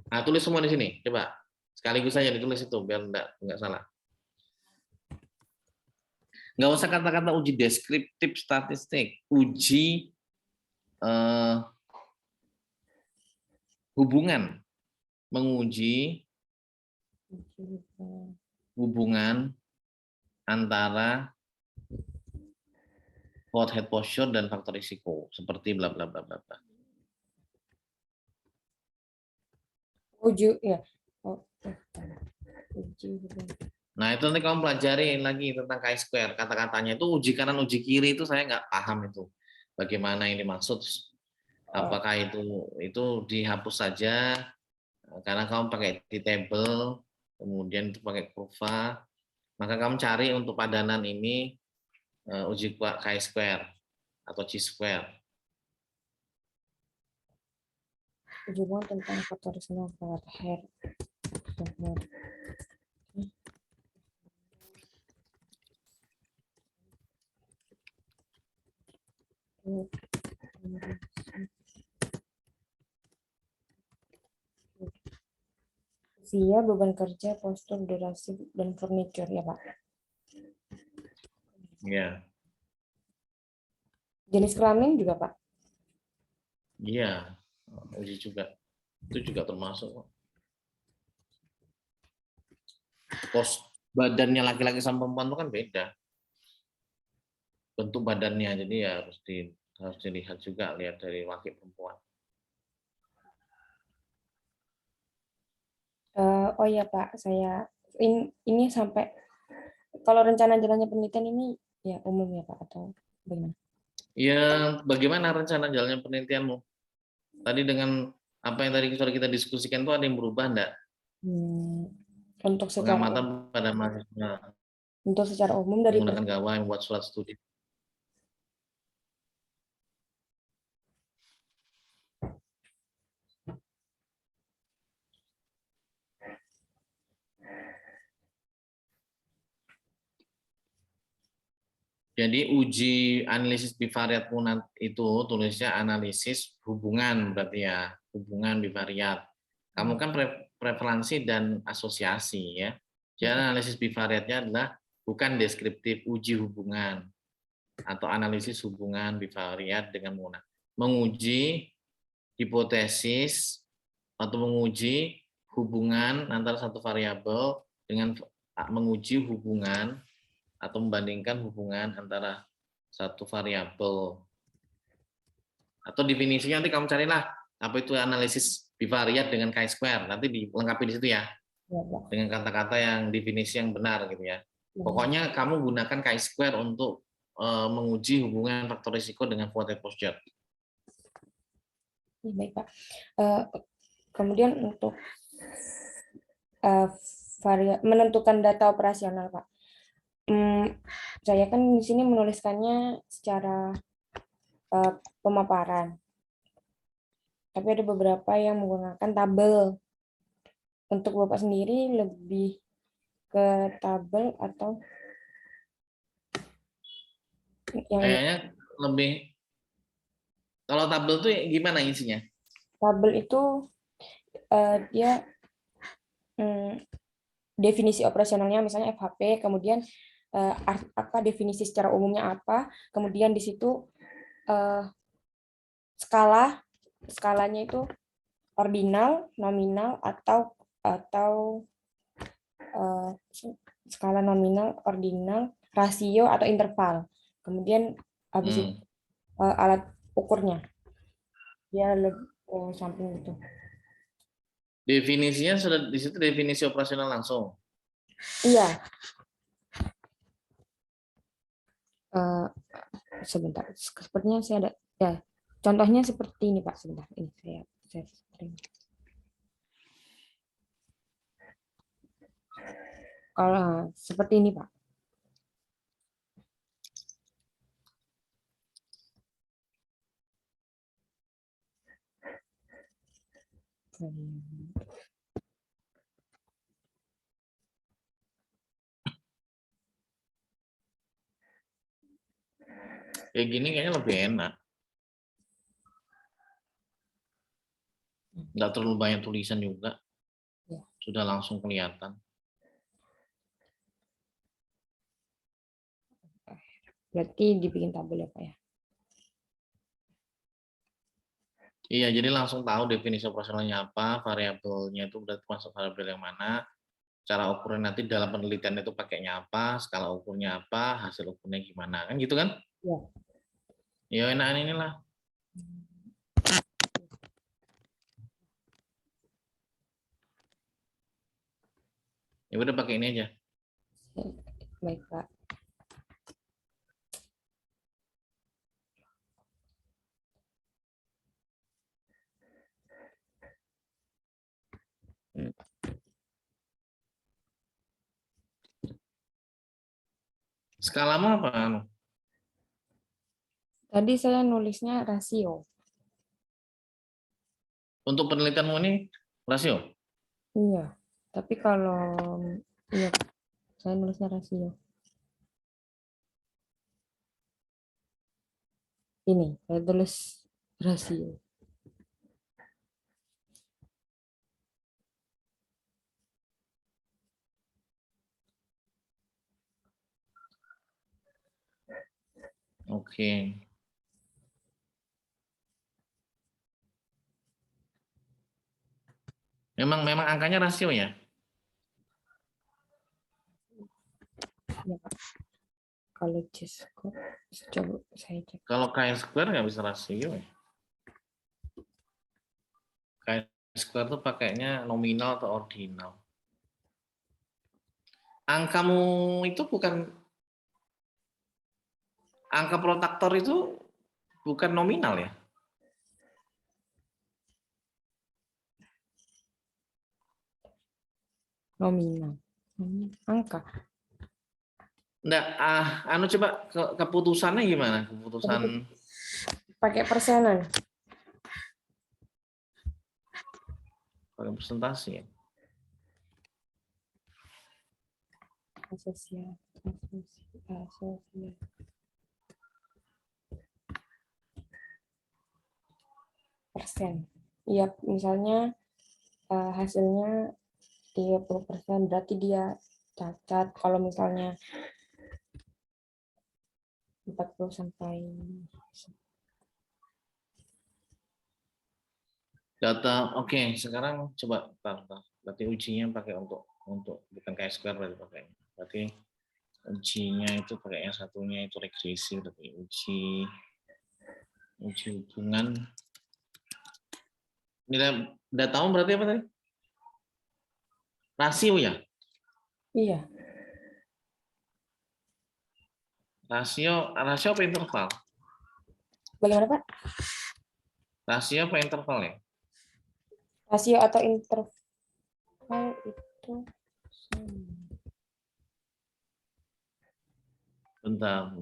Nah, tulis semua di sini, coba. Sekaligus saja ditulis itu, biar enggak salah. Nggak usah kata-kata uji deskriptif statistik, uji hubungan, menguji hubungan antara forward head posture dan faktor risiko, seperti bla bla bla bla bla. Uji ya. Uji hubungan. Nah itu nanti kamu pelajari lagi tentang chi-square, kata-katanya itu uji kanan uji kiri itu saya nggak paham itu bagaimana yang dimaksud, apakah itu dihapus saja karena kamu pakai t-table, kemudian itu pakai kurva, maka kamu cari untuk padanan ini uji chi-square atau chi-square. Uji hubungan tentang faktor risiko forward head. Usia, beban kerja, postur, durasi, dan furniture ya Pak. Ya. Jenis kelamin juga Pak. Iya, uji juga. Itu juga termasuk. Pos badannya laki-laki sama perempuan itu kan beda. Bentuk badannya, jadi ya harus dilihat juga, lihat dari laki perempuan. Oh iya Pak, saya ini sampai kalau rencana jalannya penelitian ini ya umum ya Pak atau bagaimana? Ya, bagaimana rencana jalannya penelitianmu? Tadi dengan apa yang tadi sudah kita diskusikan itu ada yang berubah enggak? Untuk Pengamatan pada mahasiswa secara umum dari menggunakan gawai membuat surat studi. Jadi uji analisis bivariat itu tulisnya analisis hubungan berarti ya, hubungan bivariat. Kamu kan preferensi dan asosiasi ya. Jadi analisis bivariatnya adalah bukan deskriptif, uji hubungan atau analisis hubungan bivariat dengan menggunakan menguji hipotesis atau menguji hubungan antara satu variabel dengan menguji hubungan atau membandingkan hubungan antara satu variabel. Atau definisinya nanti kamu carilah apa itu analisis bivariat dengan chi-square. Nanti dilengkapi di situ ya. Dengan kata-kata yang definisi yang benar gitu ya. Pokoknya kamu gunakan chi-square untuk menguji hubungan faktor risiko dengan forward head posture. Baik Pak. Kemudian untuk menentukan data operasional Pak. Saya kan di sini menuliskannya secara pemaparan, tapi ada beberapa yang menggunakan tabel. Untuk Bapak sendiri lebih ke tabel atau yang ini? Kayaknya lebih, kalau tabel tuh gimana isinya? Tabel itu dia definisi operasionalnya misalnya FHP, kemudian apa definisi secara umumnya apa, kemudian di situ eh, skalanya itu ordinal, nominal atau eh, skala nominal, ordinal, rasio atau interval. Kemudian habis itu Hmm. alat ukurnya dia lebih samping itu. Definisinya sudah di situ, definisi operasional langsung. Iya, eh, sebentar. Sepertinya saya ada ya. Contohnya seperti ini Pak. Sebentar, ini saya screen. Kalau seperti ini Pak. Kayak gini kayaknya lebih enak. Nggak terlalu banyak tulisan juga. Ya, Sudah langsung kelihatan. berarti dibikin tabel ya Pak ya. Iya, jadi langsung tahu definisi operasionalnya apa, variabelnya itu berarti masuk variabel yang mana, cara ukurnya nanti dalam penelitian itu pakainya apa, skala ukurnya apa, hasil ukurnya gimana, kan gitu kan? Ya. Ya enakan inilah. Ya udah pakai ini aja. Baik Pak. Skalamu apa? Tadi saya nulisnya rasio. Untuk penelitianmu ini rasio? Iya. Tapi kalau iya saya nulisnya rasio. Ini saya tulis rasio. Oke. Memang angkanya rasio ya? Ya, Pak. Kalau Cisco, coba saya cek. Kalau chi-square nggak bisa rasio ya? Chi-square tuh pakainya nominal atau ordinal. Angkamu itu bukan, angka protraktor itu bukan nominal ya? Nominal. Angka. Enggak, anu coba keputusannya gimana? Keputusan Pakai persenan. pakai presentasi ya? Asosiasi. Persen. Iya, misalnya hasilnya 30%, berarti dia cacat. Kalau misalnya 40 sampai Data, oke. Sekarang coba tar. Berarti ujinya pakai untuk bukan chi-square berarti pakainya. Berarti ujinya itu pakai yang satunya itu regresi, berarti uji hubungan. Nilai datamu berarti apa tadi? Rasio ya? iya, Rasio apa interval? bagaimana Pak? Rasio apa interval ya? Rasio atau interval itu sama. Bentar.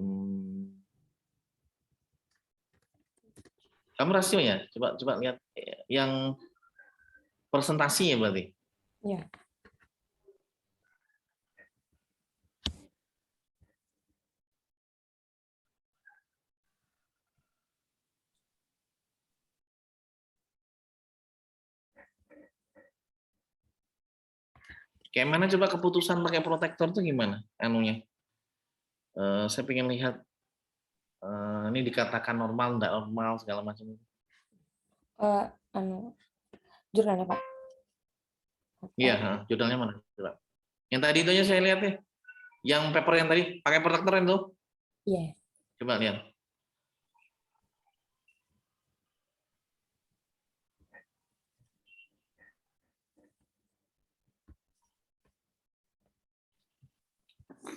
Kamu rasio ya? Coba lihat yang presentasi ya berarti. Ya. Kayak mana coba keputusan pakai protektor tuh gimana? Anunya. Saya pengen lihat ini dikatakan normal, enggak normal segala macam. Anu, jurnalnya Pak. Iya, jurnalnya mana? Coba. Yang tadi itu aja saya lihat nih. Yang paper yang tadi pakai protektor itu. Iya. Coba lihat.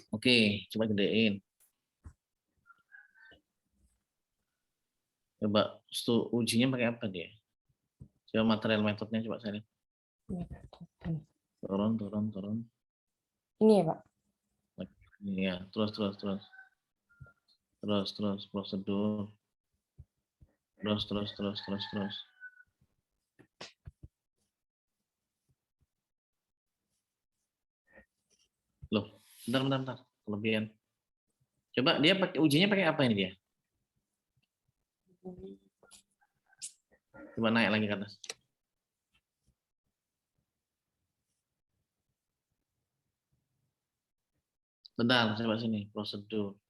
Oke, coba gedein. Coba ujinya pakai apa dia? Coba material metodenya coba saya lihat. Turun. Ini ya Pak. Iya, terus prosedur. Terus. Loh, bentar. Kelebihan. Coba dia pakai ujinya pakai apa ini dia? Coba naik lagi ke atas. Bentar, coba sini, prosedur.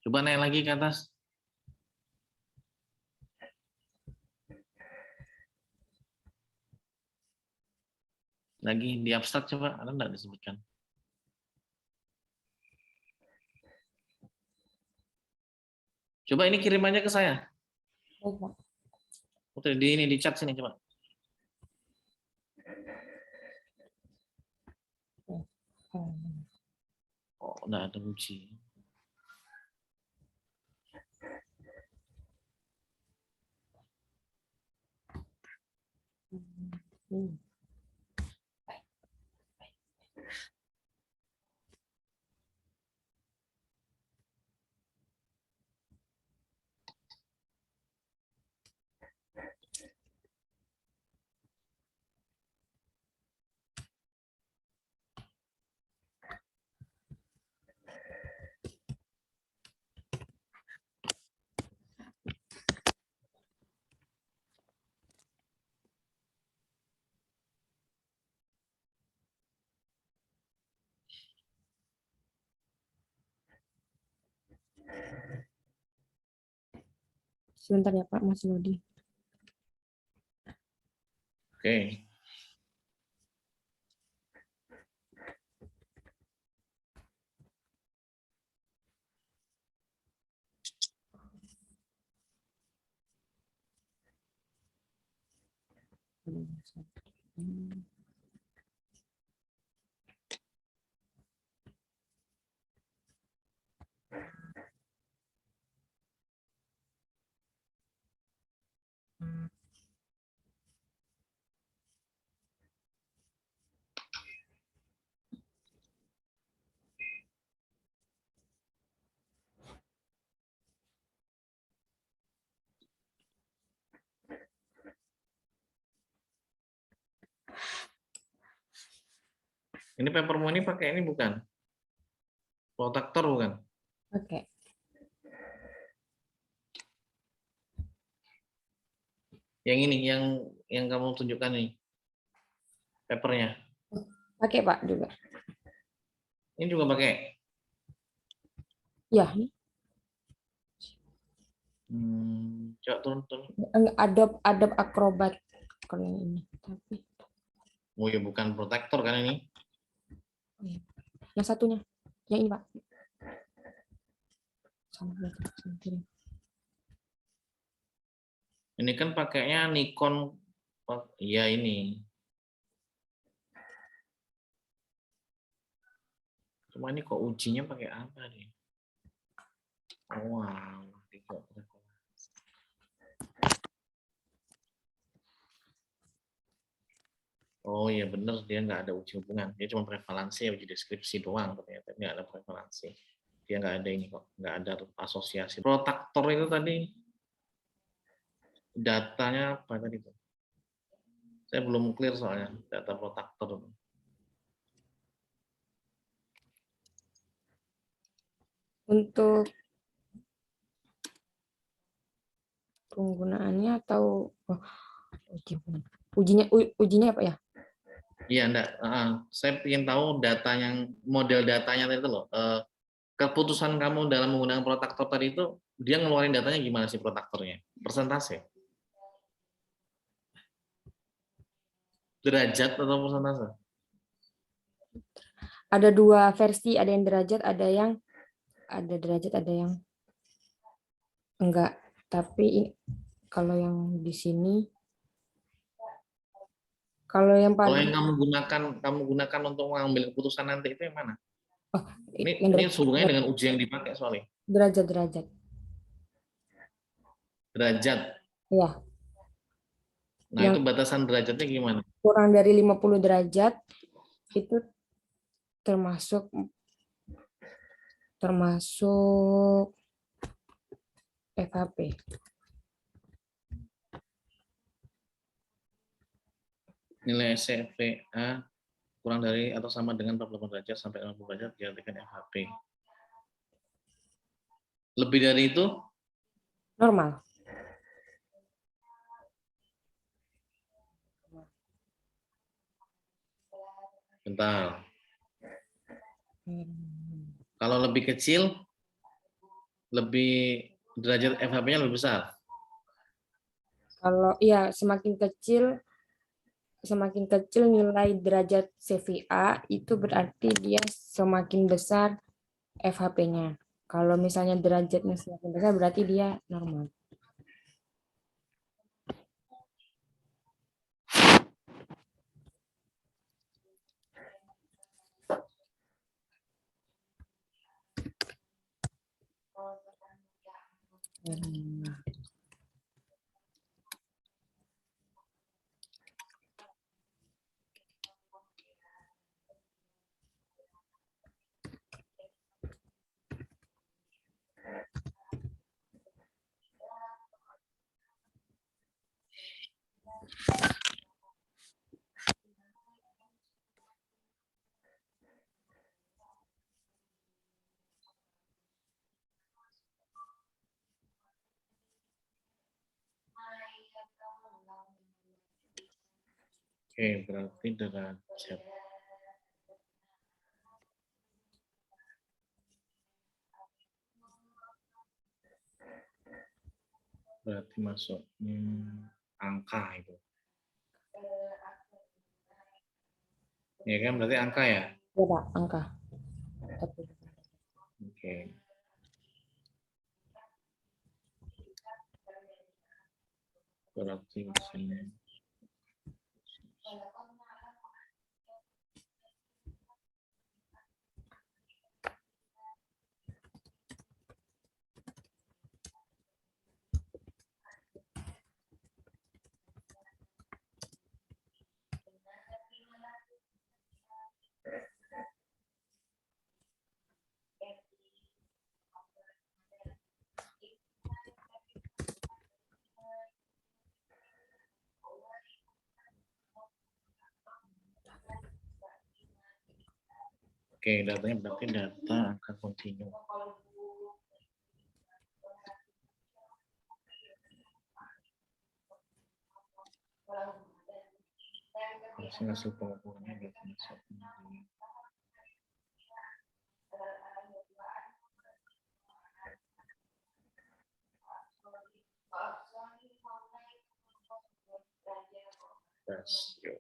Coba naik lagi ke atas. Lagi di abstrak coba, ada enggak disebutkan? Coba ini kirim aja ke saya. Baik, Pak. Putri, di chat sini coba. Oh, enggak ada uji. Sebentar ya Pak, masih loading. Oke. Ini papermu ini pakai ini bukan? Protektor bukan? Oke. Yang ini, yang kamu tunjukkan nih, papernya. Pakai Pak juga. Ini juga pakai. Ya, Coba turun. Adobe Acrobat kalau yang ini. Tapi Oh ya bukan protektor kan ini? yang satunya, yang ini Pak. Sama berarti. Ini kan pakainya Nikon. Iya ini. Cuma ini kok ujinya pakai apa nih? Wow, tiga prevalensi. Oh iya bener, dia nggak ada uji hubungan. Dia cuma prevalensi, uji deskripsi doang ternyata. Nggak ada prevalensi. Dia nggak ada ini kok, nggak ada asosiasi. Protaktor itu tadi datanya apa tadi tuh? Saya belum clear soalnya data protaktor. Untuk penggunaannya atau ujinya apa ya? Iya, enggak. Saya ingin tahu data yang model datanya itu loh. Keputusan kamu dalam menggunakan protaktor tadi itu, dia ngeluarin datanya gimana sih protaktornya? Persentase? Derajat atau persentase? Ada dua versi, ada yang derajat, ada derajat, ada yang enggak. Tapi kalau yang di sini, kalau yang Kalau paling yang kamu gunakan untuk mengambil keputusan nanti itu yang mana? oh, Ini hubungannya dengan uji yang dipakai soalnya. derajat. Derajat. Ya, Nah, itu yang batasan derajatnya gimana? kurang dari 50 derajat itu termasuk termasuk FHP. Nilai SCVA kurang dari atau sama dengan 48 derajat sampai 60 derajat diartikan FHP. Lebih dari itu, Normal. bentar. Kalau lebih kecil, lebih derajat FHP-nya lebih besar. Kalau ya semakin kecil nilai derajat CVA itu berarti dia semakin besar FHP-nya. Kalau misalnya derajatnya semakin besar berarti dia normal. Oke, berarti derajat. Berarti masuk angka itu. Ya kan, berarti angka ya? Ya, Pak, angka. Oke. Berarti di sini. Oke, datanya berarti data angka kontinu. Hasil pengukurannya berarti masuk. Rasio.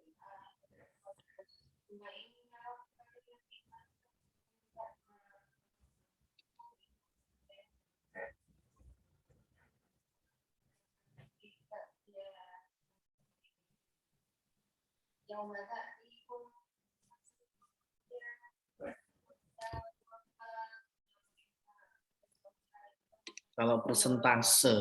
Kalau persentase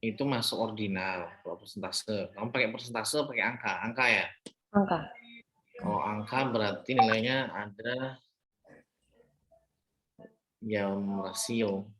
itu masuk ordinal. Kalau persentase, kamu pakai persentase pakai angka ya. Angka. Kalau angka berarti nilainya ada jam rasio.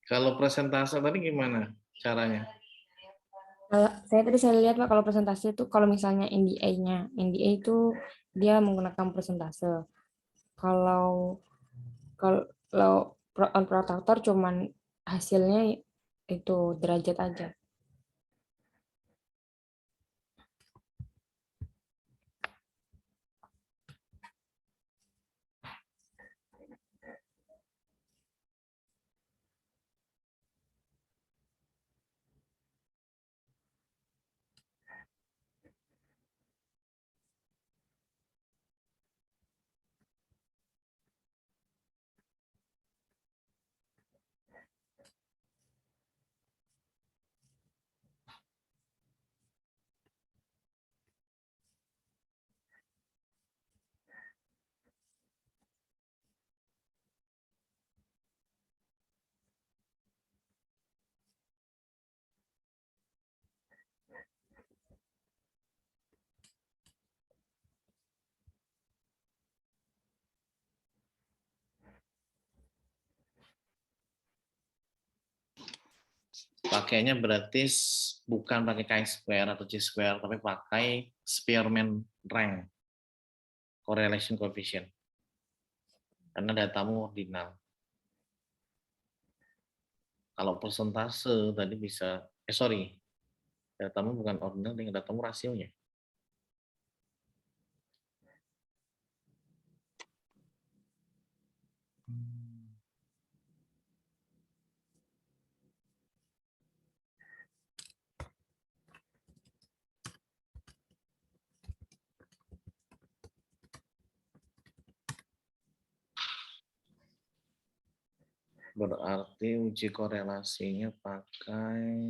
Kalau presentase tadi gimana caranya? Saya lihat Pak, kalau presentasi itu kalau misalnya NDA itu dia menggunakan presentase. Kalau kalau on protractor cuman hasilnya itu derajat aja. Pakainya berarti bukan pakai chi-square atau chi-square, tapi pakai Spearman rank correlation coefficient. Karena datamu ordinal. Kalau persentase tadi bisa, datamu bukan ordinal, dengan datamu rasionya. Berarti uji korelasinya pakai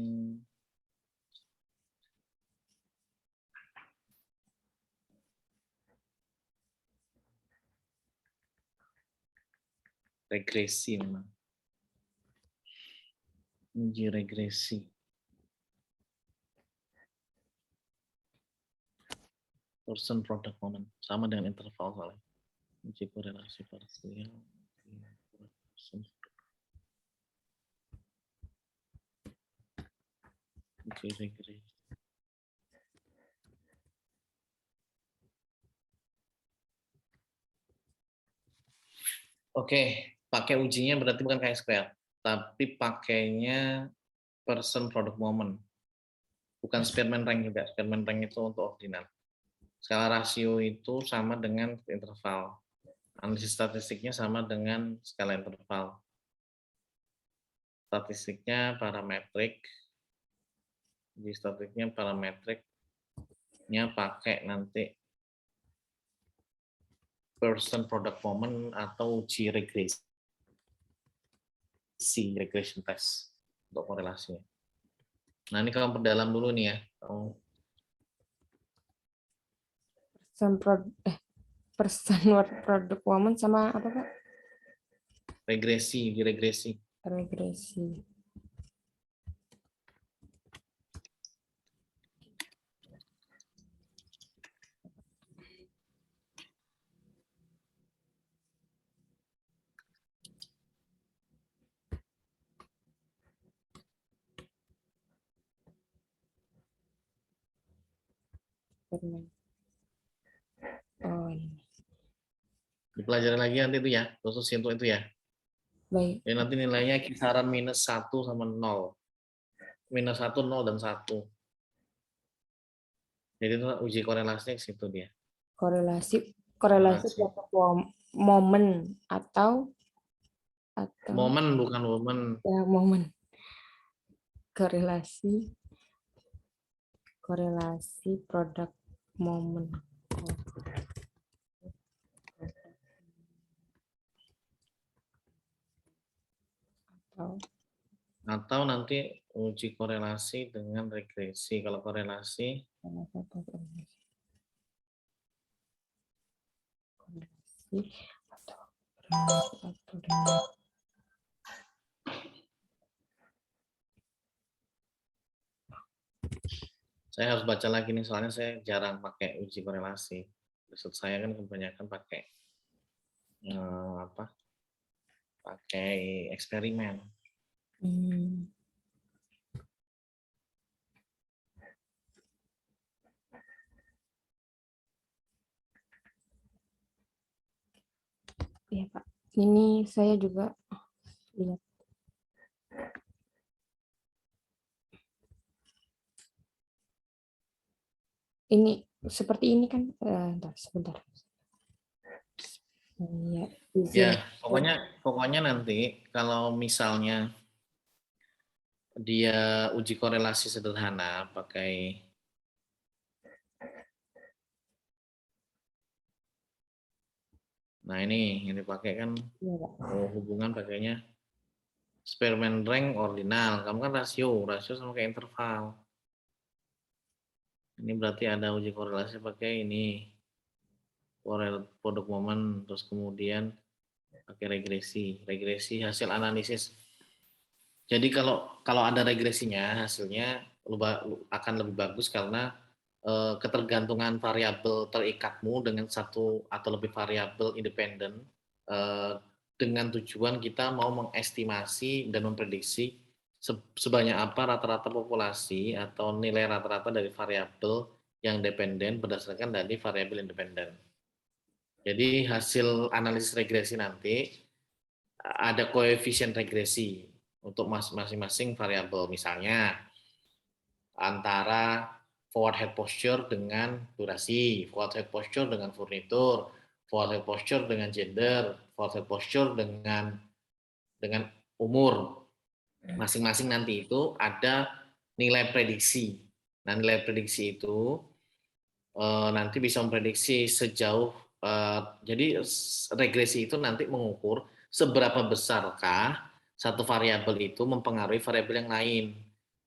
regresi memang. Uji regresi. Person product moment. Sama dengan interval soalnya. Uji korelasi parsial. Uji regresi. Oke, pakai ujinya berarti bukan chi-square, tapi pakainya person product moment. Bukan Spearman rank juga. Spearman rank itu untuk ordinal. Skala rasio itu sama dengan interval. Analisis statistiknya sama dengan skala interval. Statistiknya parametrik. Di statistiknya parametriknya pakai nanti person product moment atau uji regresi, regression test untuk korelasinya. Nah, ini kamu perdalam dulu nih ya. Persen product woman sama apa Pak? Regresi. Regresi. eksperimen. Oh, ini. Dipelajari lagi nanti itu ya, khusus untuk itu ya. Baik. Jadi nanti nilainya kisaran -1 sama 0. -1, 0, dan 1. Jadi itu uji korelasinya ke situ dia. Korelasi Korelasi. suatu momen atau Momen bukan woman. ya momen. Korelasi produk momen. Atau nanti uji korelasi dengan regresi. Kalau korelasi saya harus baca lagi nih, soalnya saya jarang pakai uji korelasi. Riset saya kan kebanyakan pakai pakai eksperimen. Iya Pak, ini saya juga lihat. Ini seperti ini kan, sebentar. Iya, Ya, pokoknya nanti kalau misalnya dia uji korelasi sederhana pakai ini yang dipakai kan hubungan pakainya Spearman rank ordinal. Kamu kan rasio sama kayak interval. Ini berarti ada uji korelasi pakai ini produk momen, terus kemudian pakai regresi hasil analisis. Jadi kalau ada regresinya, hasilnya akan lebih bagus karena ketergantungan variabel terikatmu dengan satu atau lebih variabel independen dengan tujuan kita mau mengestimasi dan memprediksi sebanyak apa rata-rata populasi atau nilai rata-rata dari variabel yang dependen berdasarkan dari variabel independen. Jadi hasil analisis regresi nanti ada koefisien regresi untuk masing-masing variabel, misalnya antara forward head posture dengan durasi, forward head posture dengan furnitur, forward head posture dengan gender, forward head posture dengan umur. Masing-masing nanti itu ada nilai prediksi. Nah, nilai prediksi itu nanti bisa memprediksi sejauh jadi regresi itu nanti mengukur seberapa besarkah satu variabel itu mempengaruhi variabel yang lain,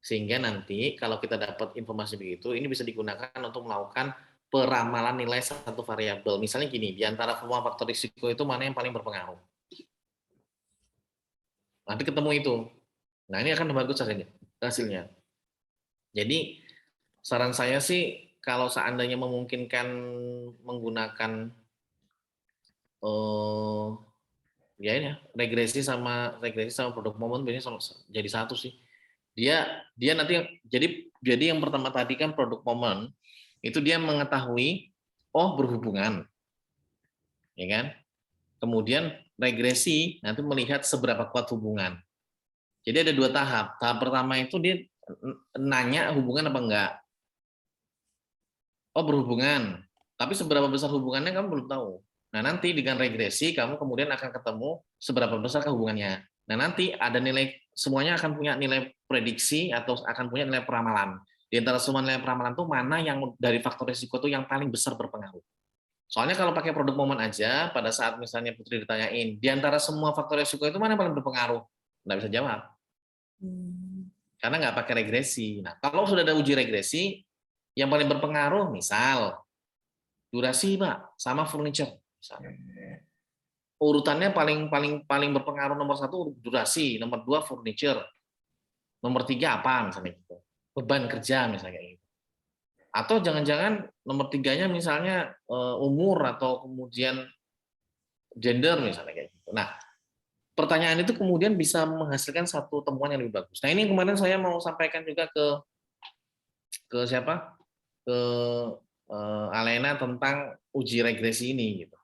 sehingga nanti kalau kita dapat informasi begitu ini bisa digunakan untuk melakukan peramalan nilai satu variabel. Misalnya gini, di antara semua faktor risiko itu mana yang paling berpengaruh, nanti ketemu itu. Nah, ini akan bagus hasilnya. Jadi saran saya sih kalau seandainya memungkinkan menggunakan ya ini regresi sama produk momen biasanya jadi satu sih. Dia nanti jadi yang pertama tadi kan produk momen itu dia mengetahui berhubungan, ya kan? Kemudian regresi nanti melihat seberapa kuat hubungan. Jadi ada 2 tahap. Tahap pertama itu dia nanya hubungan apa enggak. Berhubungan. Tapi seberapa besar hubungannya kamu belum tahu. Nah, nanti dengan regresi kamu kemudian akan ketemu seberapa besar hubungannya. Nah, nanti ada nilai, semuanya akan punya nilai prediksi atau akan punya nilai peramalan. Di antara semua nilai peramalan itu mana yang dari faktor risiko itu yang paling besar berpengaruh. Soalnya kalau pakai produk momen aja, pada saat misalnya Putri ditanyain, di antara semua faktor risiko itu mana yang paling berpengaruh? Nggak bisa jawab. Karena nggak pakai regresi. Nah, kalau sudah ada uji regresi, yang paling berpengaruh misal durasi Pak sama furniture. Misalnya. Urutannya paling berpengaruh nomor 1 durasi, nomor 2 furniture, nomor 3 apa misalnya gitu. Beban kerja misalnya gitu. Atau jangan-jangan nomor 3-nya misalnya umur atau kemudian gender misalnya kayak gitu. Nah, pertanyaan itu kemudian bisa menghasilkan satu temuan yang lebih bagus. Nah, ini kemarin saya mau sampaikan juga ke siapa? Ke Alena tentang uji regresi ini gitu.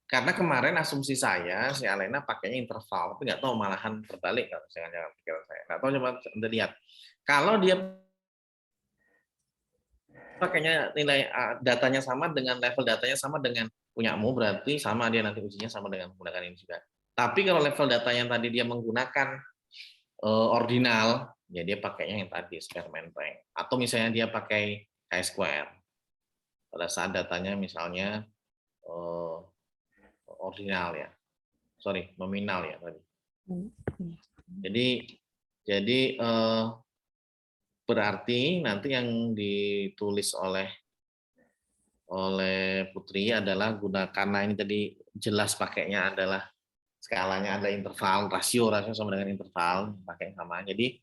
Karena kemarin asumsi saya si Alena pakainya interval, tapi nggak tahu malahan terbalik kalau saya jangan pikiran saya. Nggak tahu, coba Anda lihat. Kalau dia pakainya nilai datanya sama dengan level datanya sama dengan punyamu, berarti sama dia nanti ujinya sama dengan menggunakan ini juga. Tapi kalau level datanya tadi dia menggunakan ordinal, ya dia pakainya yang tadi Spearman rank. Atau misalnya dia pakai chi-square. Pada saat datanya misalnya ordinal ya, sorry nominal ya tadi. Jadi berarti nanti yang ditulis oleh Putri adalah karena ini tadi jelas pakainya adalah skalanya ada interval, rasio sama dengan interval, pakai sama. Jadi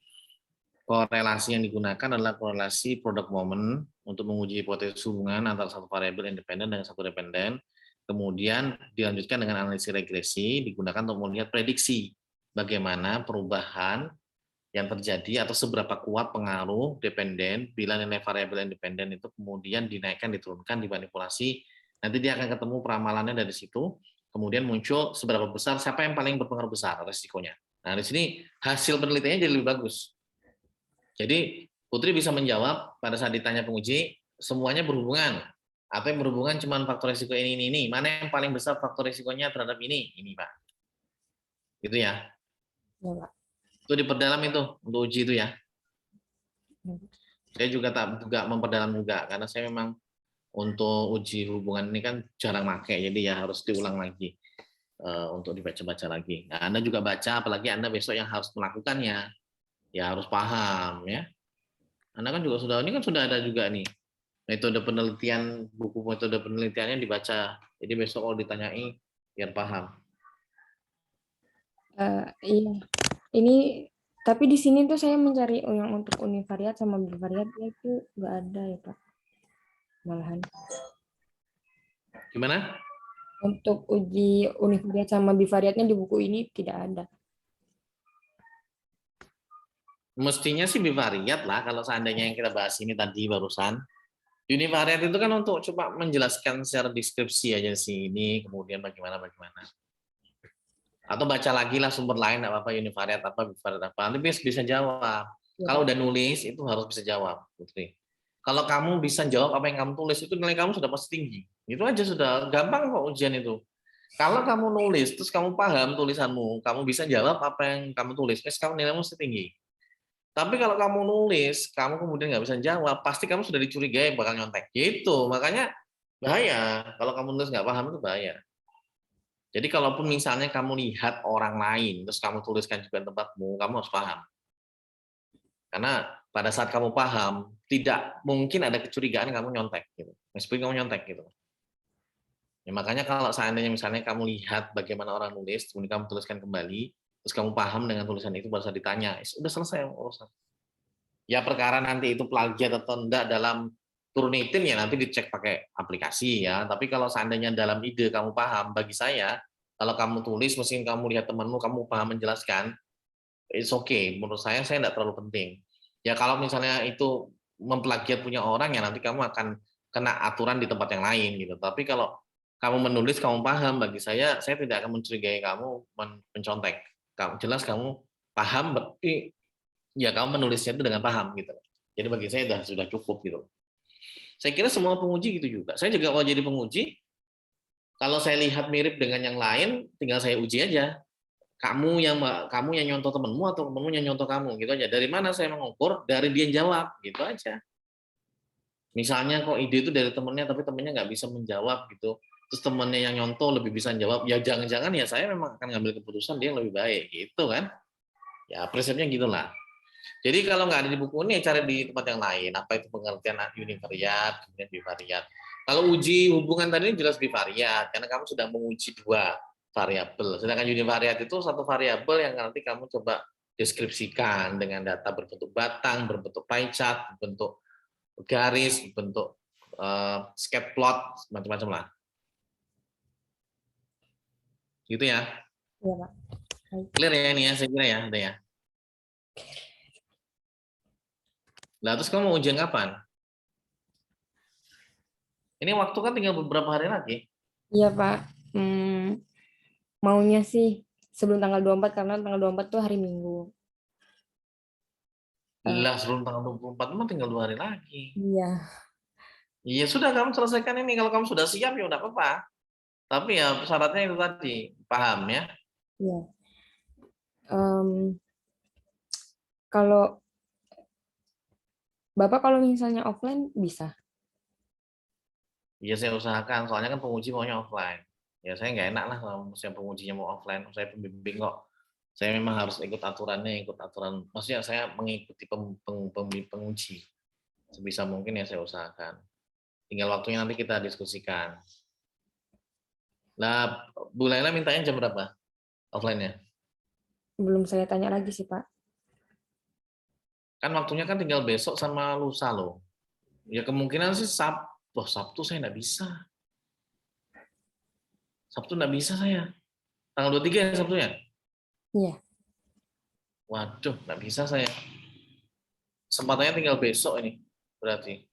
korelasi yang digunakan adalah korelasi product moment untuk menguji hipotesis hubungan antara satu variabel independen dengan satu dependen. Kemudian dilanjutkan dengan analisis regresi digunakan untuk melihat prediksi bagaimana perubahan yang terjadi atau seberapa kuat pengaruh dependen bila nilai variabel independen itu kemudian dinaikkan, diturunkan, dimanipulasi. Nanti dia akan ketemu peramalannya dari situ. Kemudian muncul seberapa besar, siapa yang paling berpengaruh besar resikonya. Nah, di sini hasil penelitiannya jadi lebih bagus. Jadi Putri bisa menjawab pada saat ditanya penguji, semuanya berhubungan. Atau yang berhubungan cuma faktor risiko ini. Mana yang paling besar faktor risikonya terhadap ini? Ini, Pak. Gitu ya. Ya, Pak. Itu diperdalam itu, untuk uji itu ya. Saya juga memperdalam juga, karena saya memang untuk uji hubungan ini kan jarang pakai, jadi ya harus diulang lagi untuk dibaca-baca lagi. Nah, Anda juga baca, apalagi Anda besok yang harus melakukannya, ya harus paham ya. Anda kan juga ini kan sudah ada juga nih metode penelitian, buku metode penelitiannya dibaca. Jadi besok kalau ditanyai biar paham. Iya, ini tapi di sini tuh saya mencari yang untuk univariat sama bivariat itu nggak ada ya Pak, malahan. Gimana? Untuk uji univariat sama bivariatnya di buku ini tidak ada. Mestinya sih bivariat lah kalau seandainya yang kita bahas ini tadi barusan. Univariat itu kan untuk coba menjelaskan secara deskripsi aja sih ini, kemudian bagaimana. Atau baca lagi lah sumber lain, apa univariat apa, bivariat apa. Nanti bisa jawab. Ya, Kalau Pak. udah nulis itu harus bisa jawab, Putri. Kalau kamu bisa jawab apa yang kamu tulis itu nilai kamu sudah pasti tinggi. Itu aja sudah gampang kok ujian itu. Kalau kamu nulis terus kamu paham tulisanmu, kamu bisa jawab apa yang kamu tulis, kamu nilaimu mesti tinggi. Tapi kalau kamu nulis, kamu kemudian nggak bisa jawab, pasti kamu sudah dicurigai bakal nyontek. Gitu, makanya bahaya. Kalau kamu nulis nggak paham itu bahaya. Jadi kalaupun misalnya kamu lihat orang lain, terus kamu tuliskan juga tempatmu, kamu harus paham. Karena pada saat kamu paham, tidak mungkin ada kecurigaan kamu nyontek. Gitu. Meskipun kamu nyontek. Gitu. Ya, makanya kalau seandainya misalnya kamu lihat bagaimana orang nulis, kemudian kamu tuliskan kembali, terus kamu paham dengan tulisan itu, pada saat ditanya, sudah selesai urusan. Ya perkara nanti itu plagiat atau enggak dalam Turnitin ya nanti dicek pakai aplikasi ya. Tapi kalau seandainya dalam ide kamu paham, bagi saya kalau kamu tulis, meski kamu lihat temanmu, kamu paham menjelaskan, it's okay. Menurut saya tidak terlalu penting. Ya kalau misalnya itu memplagiat punya orang ya nanti kamu akan kena aturan di tempat yang lain gitu. Tapi kalau kamu menulis, kamu paham, bagi saya tidak akan mencurigai kamu mencontek. Kamu jelas kamu paham, berarti ya kamu menulisnya itu dengan paham gitu. Jadi bagi saya sudah cukup gitu. Saya kira semua penguji gitu juga. Saya juga kalau jadi penguji, kalau saya lihat mirip dengan yang lain, tinggal saya uji aja. Kamu yang nyontoh temenmu atau temenmu yang nyontoh kamu gitu aja. Dari mana saya mengukur? Dari dia jawab gitu aja. Misalnya kok ide itu dari temennya, tapi temennya nggak bisa menjawab gitu. Terus temennya yang nyontoh lebih bisa jawab. Ya jangan-jangan ya saya memang akan ngambil keputusan dia yang lebih baik gitu kan. Ya prinsipnya gitulah. Jadi kalau nggak ada di buku ini, cari di tempat yang lain. Apa itu pengertian univariat, kemudian bivariat. Kalau uji hubungan tadi jelas bivariat, karena kamu sudah menguji dua variabel. Sedangkan univariat itu satu variabel yang nanti kamu coba deskripsikan dengan data berbentuk batang, berbentuk pie chart, berbentuk garis, berbentuk scatter plot, macam-macam lah. Gitu ya. Iya, Pak. Clear ya ini ya, saya kira ya, ada ya. Nah, terus kamu mau ujian kapan? Ini waktu kan tinggal beberapa hari lagi. Iya, Pak. Maunya sih sebelum tanggal 24 karena tanggal 24 tuh hari Minggu. Lah, sebelum tanggal 24 mah tinggal 2 hari lagi. Iya. Iya sudah, kamu selesaikan ini. Kalau kamu sudah siap ya udah apa-apa. Tapi ya syaratnya itu tadi, paham ya? Iya. Kalau Bapak kalau misalnya offline bisa? Iya saya usahakan, soalnya kan penguji maunya offline. Ya saya nggak enak lah kalau misalnya pengujinya mau offline. Saya pembimbing kok. Saya memang harus ikut aturannya, ikut aturan. Maksudnya saya mengikuti penguji. Sebisa mungkin ya saya usahakan. Tinggal waktunya nanti kita diskusikan. Nah, Bu Laila mintanya jam berapa offline-nya? Belum saya tanya lagi sih, Pak. Kan waktunya kan tinggal besok sama lusa loh. Ya kemungkinan sih Sabtu saya nggak bisa. Sabtu nggak bisa saya. Tanggal 23 ya Sabtunya? Iya. Waduh, nggak bisa saya. Kesempatannya tinggal besok ini, berarti.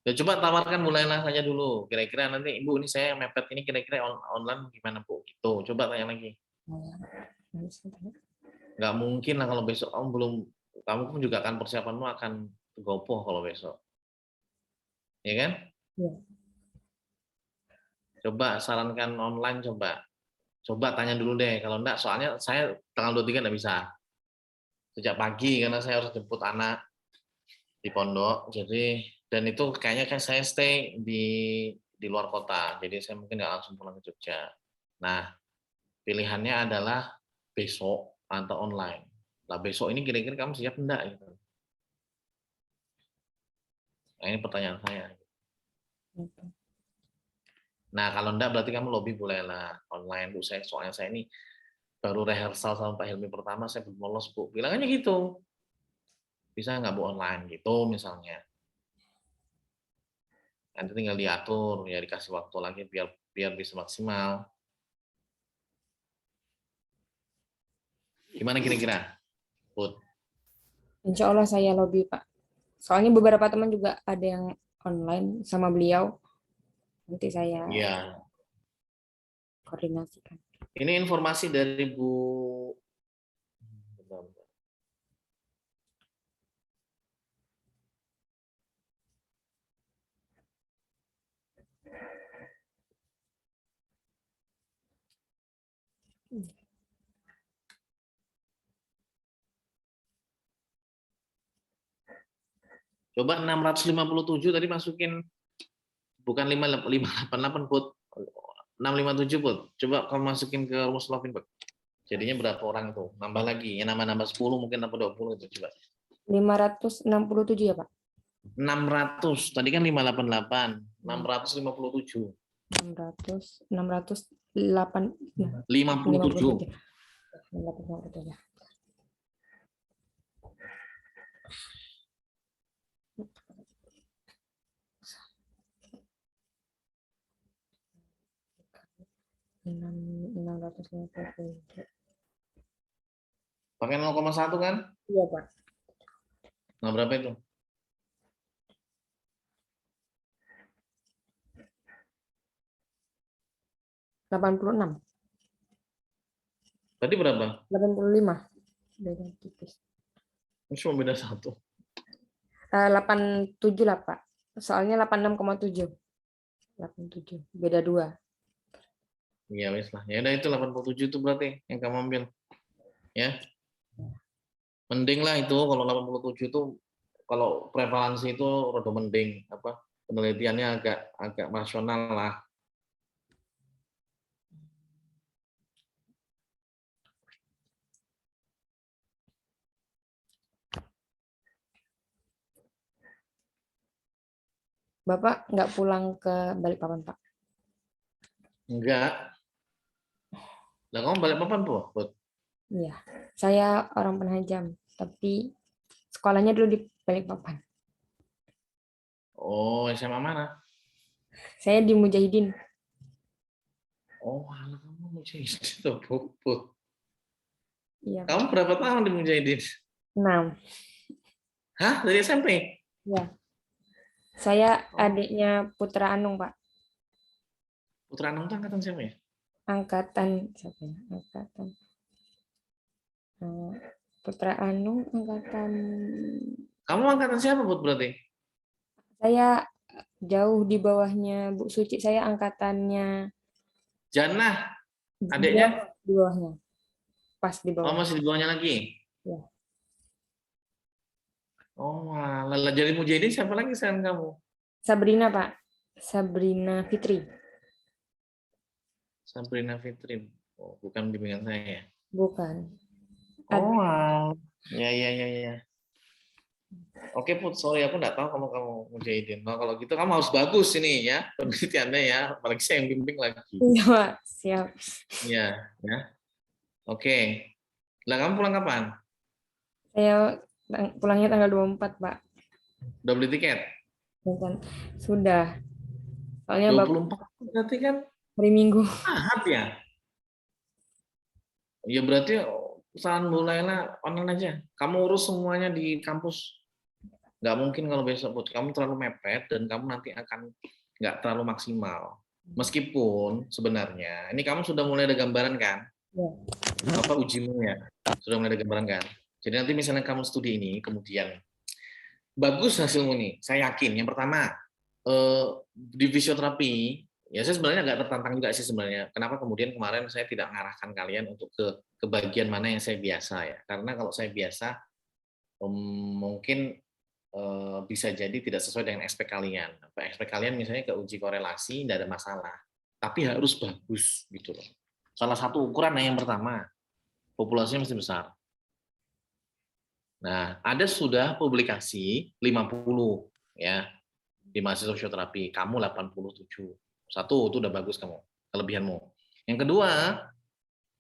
Ya coba tawarkan mulai saja dulu. Kira-kira nanti Ibu ini saya mepet ini kira-kira online gimana Bu? Gitu. Coba tanya lagi. Nggak mungkin lah kalau besok kamu pun juga akan persiapanmu akan gopoh kalau besok. Ya kan? Iya. Coba sarankan online coba. Coba tanya dulu deh. Kalau enggak, soalnya saya tanggal 23 nggak bisa. Sejak pagi karena saya harus jemput anak di pondok. Jadi dan itu kayaknya kan saya stay di luar kota. Jadi saya mungkin nggak langsung pulang ke Jogja. Nah, pilihannya adalah besok atau online. Nah, besok ini kira-kira kamu siap enggak gitu. Nah, ini pertanyaan saya. Nah, kalau enggak berarti kamu lobby bolehlah online Bu. Soalnya saya ini baru rehearsal sama Pak Helmi pertama, saya belum lolos Bu. Bilang aja gitu. Bisa nggak Bu online gitu misalnya. Nanti tinggal diatur, ya dikasih waktu lagi biar bisa maksimal. Gimana kira-kira, Put? Insya Allah saya lobby, Pak. Soalnya beberapa teman juga ada yang online sama beliau. Nanti saya Iya. koordinasikan. Ini informasi dari Bu. Bentar. 657 tadi masukin bukan 588 Put. 657 Put. Coba kamu masukin ke rumus Lovin Put. Jadinya berapa orang itu? Nambah lagi. Ya nambah 10 mungkin nambah 20 itu coba. 567 ya, Pak? 600. Tadi kan 588. 657. 57. 657. Pakai 0,1 kan? Iya, Pak. Nah, berapa itu? $86. Tadi berapa? 85. Beda tipis. Cuma beda 1. 87 lah, Pak. Soalnya 86,7. 87. Beda 2. Iya, wes lah. Ya udah itu 87 itu berarti yang kamu ambil. Ya. Mending lah itu kalau 87 itu kalau prevalensi itu rada mending apa? Penelitiannya agak rasional lah. Bapak nggak pulang ke Balikpapan, Pak? Enggak. Lah kamu balik papan, Bu? Iya. Saya orang Penajam, tapi sekolahnya dulu di Balikpapan. Oh, SMA mana? Saya di Mujahidin. Oh, alah kamu Mujahidin tuh, Bu. Iya, Kamu Pak. berapa tahun di Mujahidin? 6. Hah? Dari SMP? Ya. Saya Oh, adiknya Putra Anung, Pak. Putra Anung tuh angkatan siapa ya? Angkatan siapa ya? Angkatan eh, Putra Anung angkatan Kamu angkatan siapa, Put, berarti? saya jauh di bawahnya Bu Suci. Saya angkatannya Jannah, di bawah, adiknya? di bawahnya, pas di Oh, bawah. masih di bawahnya lagi. Ya. Oh, alah. Jadi Mujahidin siapa lagi selain kamu? Sabrina, Pak. Sabrina Fitri. Sabrina Fitri. Oh, bukan bimbingan saya ya. Bukan. Oh, Ad- ya, ya, ya, ya. Oke, Put, sorry aku nggak tahu kamu Mujahidin. Nah, kalau gitu kamu harus bagus ini ya penelitiannya ya, apalagi saya yang bimbing lagi. Iya, Pak. Siap. Iya, ya. Oke. Lah kamu pulang kapan? Saya pulangnya tanggal 24, Pak. Udah beli tiket? Bukan. Sudah. Soalnya Bapak 24 berarti kan hari Minggu. Ahad ya? Ya berarti perusahaan Bu Laila online aja. Kamu urus semuanya di kampus. Nggak mungkin kalau besok, Put. Kamu terlalu mepet dan kamu nanti akan nggak terlalu maksimal. Meskipun sebenarnya, ini kamu sudah mulai ada gambaran kan? Ya. Apa ujimu ya? Sudah mulai ada gambaran kan? Jadi nanti misalnya kamu studi ini, kemudian bagus hasilmu nih, saya yakin. Yang pertama, di fisioterapi, ya saya sebenarnya nggak tertantang juga sih sebenarnya. Kenapa kemudian kemarin saya tidak mengarahkan kalian untuk ke bagian mana yang saya biasa ya? Karena kalau saya biasa, mungkin bisa jadi tidak sesuai dengan expect kalian. Expect kalian misalnya ke uji korelasi, tidak ada masalah. Tapi harus bagus gitu loh. Salah satu ukuran yang pertama, populasinya mesti besar. Nah, ada sudah publikasi 50 ya di mahasiswa fisioterapi, kamu 87. Satu, itu udah bagus kamu, kelebihanmu. Yang kedua,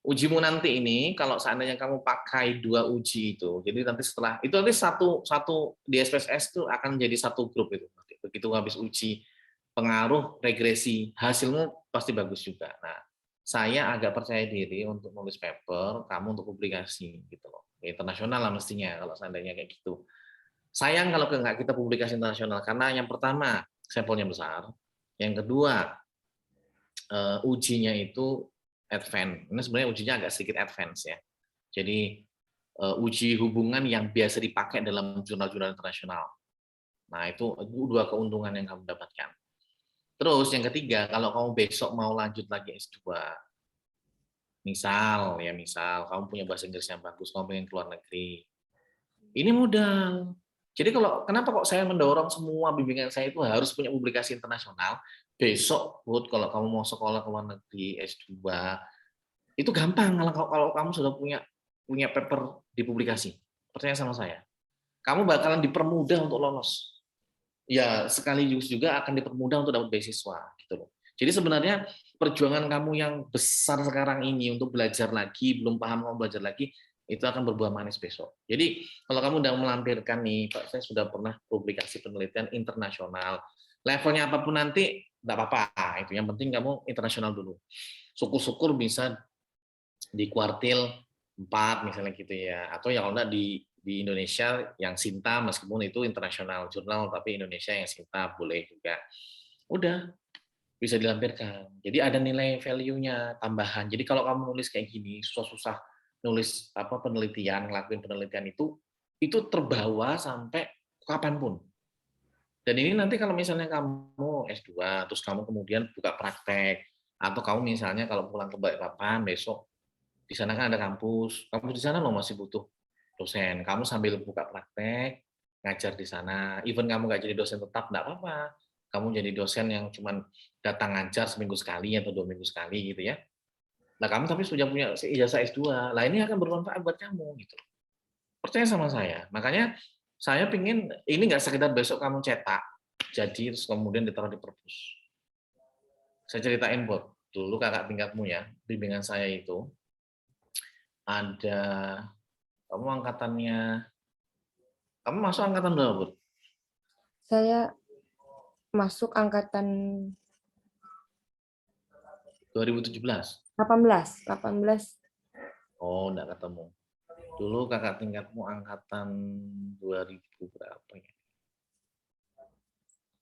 ujimu nanti ini kalau seandainya kamu pakai 2 uji itu, jadi nanti setelah itu nanti satu satu di SPSS itu akan jadi satu grup itu. Begitu habis uji pengaruh regresi, hasilmu pasti bagus juga. Nah, saya agak percaya diri untuk nulis paper, kamu untuk publikasi gitu loh. Internasional lah mestinya kalau seandainya kayak gitu. Sayang kalau nggak kita publikasi internasional karena yang pertama sampelnya besar, yang kedua ujinya itu advance. Ini sebenarnya ujinya agak sedikit advance ya. Jadi uji hubungan yang biasa dipakai dalam jurnal-jurnal internasional. Nah itu dua keuntungan yang kamu dapatkan. Terus yang ketiga, kalau kamu besok mau lanjut lagi S2, misal kamu punya bahasa Inggris yang bagus, kamu pengen keluar negeri, ini modal. Jadi kalau kenapa kok saya mendorong semua bimbingan saya itu harus punya publikasi internasional. Besok, Bud, kalau kamu mau sekolah ke luar negeri S2, itu gampang kalau kamu sudah punya paper dipublikasi. Percaya sama saya. Kamu bakalan dipermudah untuk lolos. Ya, sekaligus juga akan dipermudah untuk dapat beasiswa gitu loh. Jadi sebenarnya perjuangan kamu yang besar sekarang ini untuk belajar lagi, belum paham kamu belajar lagi, itu akan berbuah manis besok. Jadi kalau kamu udah melampirkan nih, Pak, saya sudah pernah publikasi penelitian internasional, levelnya apapun nanti, enggak apa-apa. Itu yang penting kamu internasional dulu. Syukur-syukur bisa di kuartil 4 misalnya gitu ya, atau yang enggak di Indonesia yang Sinta meskipun itu internasional jurnal tapi Indonesia yang Sinta boleh juga. Udah bisa dilampirkan. Jadi ada nilai value-nya tambahan. Jadi kalau kamu nulis kayak gini susah-susah nulis apa penelitian, ngelakuin penelitian itu terbawa sampai kapanpun. Dan ini nanti kalau misalnya kamu S2 terus kamu kemudian buka praktek atau kamu misalnya kalau pulang ke Balikpapan besok di sana kan ada kampus di sana lo masih butuh dosen. Kamu sambil buka praktek, ngajar di sana. Even kamu nggak jadi dosen tetap, nggak apa-apa. Kamu jadi dosen yang cuman datang ngajar seminggu sekali atau 2 minggu sekali gitu ya. Nah kamu tapi sudah punya ijazah S2, lah ini akan bermanfaat buat kamu gitu. Percaya sama saya. Makanya saya pingin ini nggak sekedar besok kamu cetak, jadi terus kemudian ditaruh di perpus. Saya ceritain buat dulu kakak tingkatmu ya, bimbingan saya itu ada kamu angkatannya kamu masuk angkatan berapa, Bud? Saya masuk angkatan 2017. 18, 18. Oh, enggak ketemu. Dulu kakak tingkatmu angkatan 2000 berapa ya?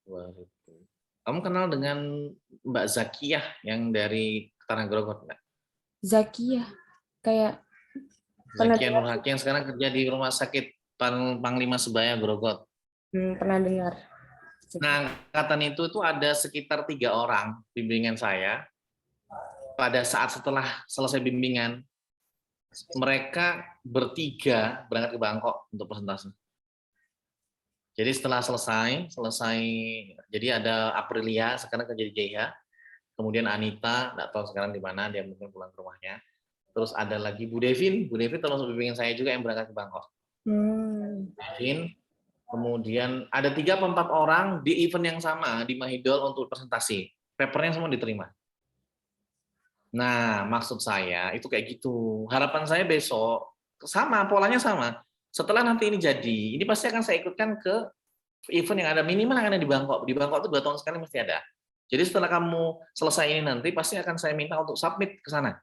2000. Kamu kenal dengan Mbak Zakiyah yang dari Tanah Grogot nggak? Zakiyah, kayak pernah Zakiyah dengar Nur sih. Haki yang sekarang kerja di Rumah Sakit Panglima Sebaya Grogot. Pernah dengar. Nah, angkatan itu ada sekitar 3 orang bimbingan saya. Pada saat setelah selesai bimbingan, mereka bertiga berangkat ke Bangkok untuk presentasi. Jadi setelah selesai, jadi ada Aprilia sekarang kerja di JH, kemudian Anita, nggak tahu sekarang di mana, dia mungkin pulang ke rumahnya. Terus ada lagi Bu Devin termasuk bimbingan saya juga yang berangkat ke Bangkok. Devin, kemudian ada 3-4 orang di event yang sama di Mahidol untuk presentasi. Papernya semua diterima. Nah, maksud saya itu kayak gitu. Harapan saya besok sama, polanya sama. Setelah nanti ini jadi, ini pasti akan saya ikutkan ke event yang ada minimal yang ada di Bangkok. Di Bangkok itu 2 tahun sekali mesti ada. Jadi setelah kamu selesai ini nanti pasti akan saya minta untuk submit ke sana.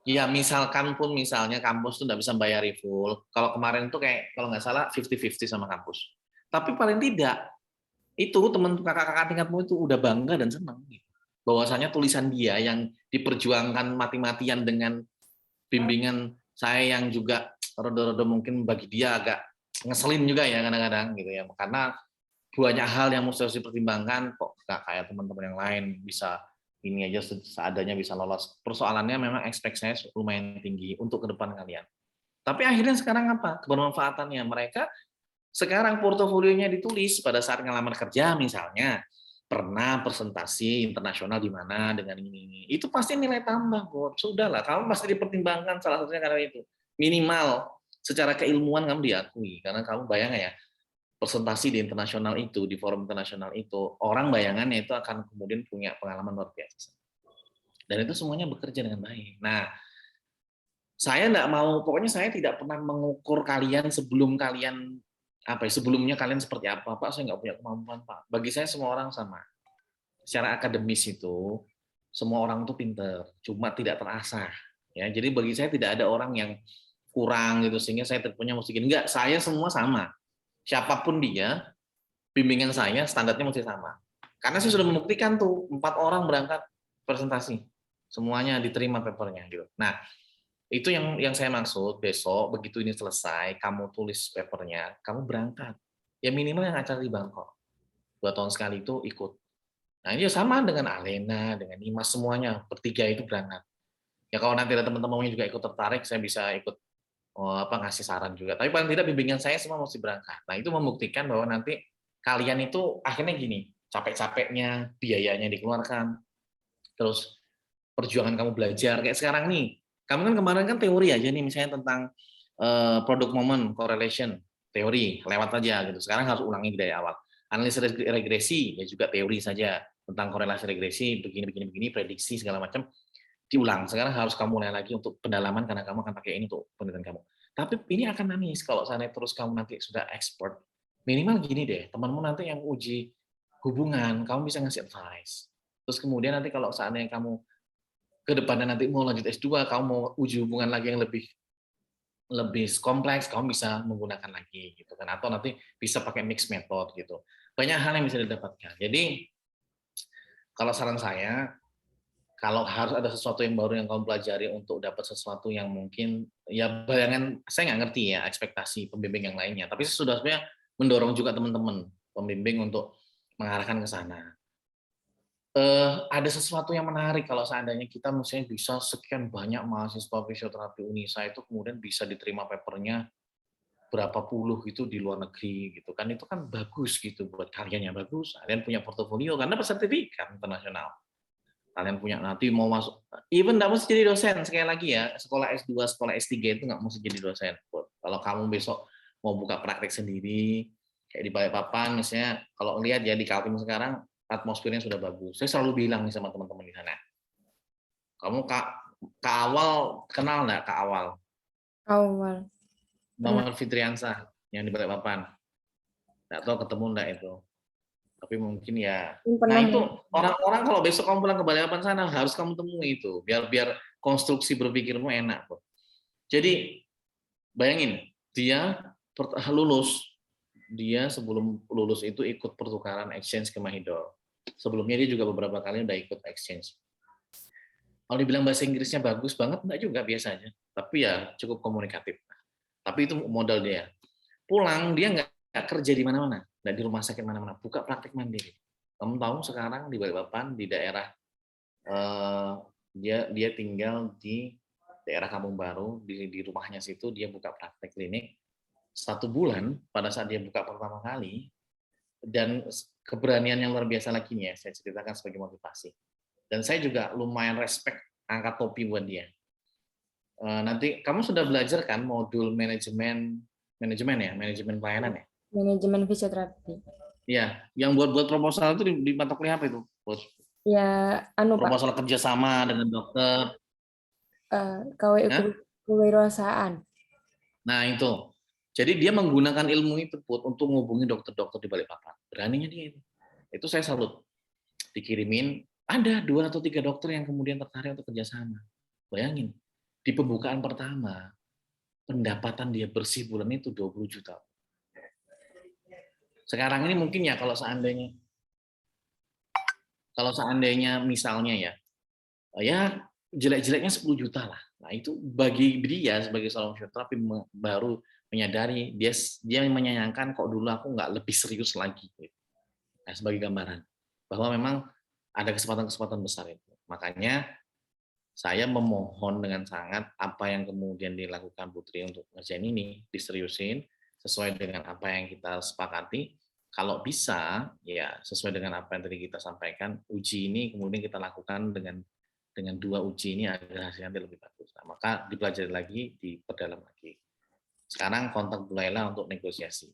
Ya misalkan pun misalnya kampus tuh nggak bisa bayar full. Kalau kemarin tuh kayak kalau nggak salah 50-50 sama kampus. Tapi paling tidak itu teman kakak-kakak tingkatmu itu udah bangga dan senang. Bahwasanya tulisan dia yang diperjuangkan mati-matian dengan bimbingan saya yang juga rodo-rodo mungkin bagi dia agak ngeselin juga ya kadang-kadang gitu ya. Karena banyak hal yang mesti harus dipertimbangkan kok nggak kayak teman-teman yang lain bisa ini aja seadanya bisa lolos. Persoalannya memang expect saya lumayan tinggi untuk ke depan kalian. Tapi akhirnya sekarang apa? Kebermanfaatannya mereka sekarang portofolionya ditulis pada saat ngelamar kerja misalnya pernah presentasi internasional di mana dengan ini. Itu pasti nilai tambah, Bot. Sudahlah, kamu pasti dipertimbangkan salah satunya karena itu. Minimal secara keilmuan kamu diakui karena kamu bayangkan ya, presentasi di internasional itu, di forum internasional itu, orang bayangannya itu akan kemudian punya pengalaman luar biasa. Dan itu semuanya bekerja dengan baik. Nah, saya enggak mau, pokoknya saya tidak pernah mengukur kalian sebelum kalian apa ya, sebelumnya kalian seperti apa, Pak, saya nggak punya kemampuan, Pak. Bagi saya semua orang sama. Secara akademis itu, semua orang itu pinter, cuma tidak terasah. Ya, jadi bagi saya tidak ada orang yang kurang gitu, sehingga saya punya mesti gini. Enggak, saya semua sama. Siapapun dia, bimbingan saya standarnya mesti sama. Karena saya sudah membuktikan tuh 4 orang berangkat presentasi, semuanya diterima papernya gitu. Nah, itu yang saya maksud besok begitu ini selesai, kamu tulis papernya, kamu berangkat. Ya minimal yang acara di Bangkok. 2 tahun sekali itu ikut. Nah ini sama dengan Alena, dengan Nimas semuanya bertiga itu berangkat. Ya kalau nanti ada teman-teman juga ikut tertarik, saya bisa ikut ngasih saran juga. Tapi paling tidak bimbingan saya semua mesti berangkat. Nah itu membuktikan bahwa nanti kalian itu akhirnya gini, capek-capeknya, biayanya dikeluarkan, terus perjuangan kamu belajar kayak sekarang nih. Kamu kan kemarin kan teori aja nih misalnya tentang product moment correlation, teori lewat aja gitu. Sekarang harus ulangi dari awal. Analisis regresi ya juga teori saja tentang korelasi regresi begini prediksi segala macam diulang. Sekarang harus kamu mulai lagi untuk pendalaman karena kamu akan pakai ini untuk penelitian kamu. Tapi ini akan nangis kalau sana terus kamu nanti sudah expert. Minimal gini deh, temanmu nanti yang uji hubungan, kamu bisa ngasih advice. Terus kemudian nanti kalau seandainya kamu ke depannya nanti mau lanjut S2, kamu mau uji hubungan lagi yang lebih kompleks, kamu bisa menggunakan lagi gitu kan, atau nanti bisa pakai mix method gitu. Banyak hal yang bisa didapatkan. Jadi kalau saran saya, kalau harus ada sesuatu yang baru yang kamu pelajari untuk dapat sesuatu yang mungkin ya bayangan saya nggak ngerti ya ekspektasi pembimbing yang lainnya, tapi sudah sebenarnya mendorong juga teman-teman pembimbing untuk mengarahkan ke sana. Ada sesuatu yang menarik kalau seandainya kita misalnya bisa sekian banyak mahasiswa fisioterapi Unisa itu kemudian bisa diterima papernya berapa puluh gitu di luar negeri gitu kan, itu kan bagus gitu buat karyanya bagus, kalian punya portofolio karena sertifikat internasional. Kalian punya nanti mau masuk, even nggak mesti jadi dosen sekali lagi ya, sekolah S2, sekolah S3 itu nggak mesti jadi dosen. Kalau kamu besok mau buka praktek sendiri, kayak di Balikpapan misalnya, kalau lihat ya di Kaltim sekarang atmosfernya sudah bagus. Saya selalu bilang nih sama teman-teman di sana, kamu Kak Awal kenal nggak Kak Awal? Awal. Muhammad Fitriansah yang di Balikpapan. Nggak tahu ketemu nggak itu. Tapi mungkin ya. Nah Pernah itu orang-orang kalau besok kamu pulang ke Balikpapan sana harus kamu temui itu, biar konstruksi berpikirmu enak kok. Jadi bayangin dia lulus dia sebelum lulus itu ikut pertukaran exchange ke Mahidol. Sebelumnya dia juga beberapa kali udah ikut exchange. Kalau dibilang bahasa Inggrisnya bagus banget, enggak juga biasanya. Tapi ya cukup komunikatif. Tapi itu modal dia. Pulang dia nggak kerja di mana-mana, nggak di rumah sakit mana-mana, buka praktek mandiri. Kamu tahu sekarang di Balikpapan di daerah dia tinggal di daerah Kampung Baru di rumahnya situ dia buka praktek klinik 1 bulan pada saat dia buka pertama kali dan keberanian yang luar biasa lagi nih ya saya ceritakan sebagai motivasi dan saya juga lumayan respect angkat topi buat dia. Nanti kamu sudah belajar kan modul manajemen pelayanan ya? Manajemen fisioterapi. Iya, yang buat proposal itu di mata kuliah apa itu? Buat Ya, anu Pak, proposal kerjasama dengan dokter, KWU ya? kewirausahaan. Nah itu. Jadi dia menggunakan ilmu itu untuk menghubungi dokter-dokter di Balikpapan. Beraninya dia itu. Itu saya salut. Dikirimin, ada 2 atau 3 dokter yang kemudian tertarik untuk kerjasama. Bayangin, di pembukaan pertama, pendapatan dia bersih bulan itu 20 juta. Sekarang ini mungkin ya kalau seandainya misalnya ya jelek-jeleknya 10 juta lah. Nah itu bagi dia sebagai seorang fisioterapi baru menyadari dia menyayangkan kok dulu aku nggak lebih serius lagi. Nah, sebagai gambaran bahwa memang ada kesempatan-kesempatan besar itu. Makanya saya memohon dengan sangat apa yang kemudian dilakukan Putri untuk ngerjain ini diseriusin sesuai dengan apa yang kita sepakati. Kalau bisa, ya sesuai dengan apa yang tadi kita sampaikan, uji ini kemudian kita lakukan dengan 2 uji ini agar hasilnya lebih bagus. Nah, maka dipelajari lagi, diperdalam lagi. Sekarang kontak Bu Laila untuk negosiasi.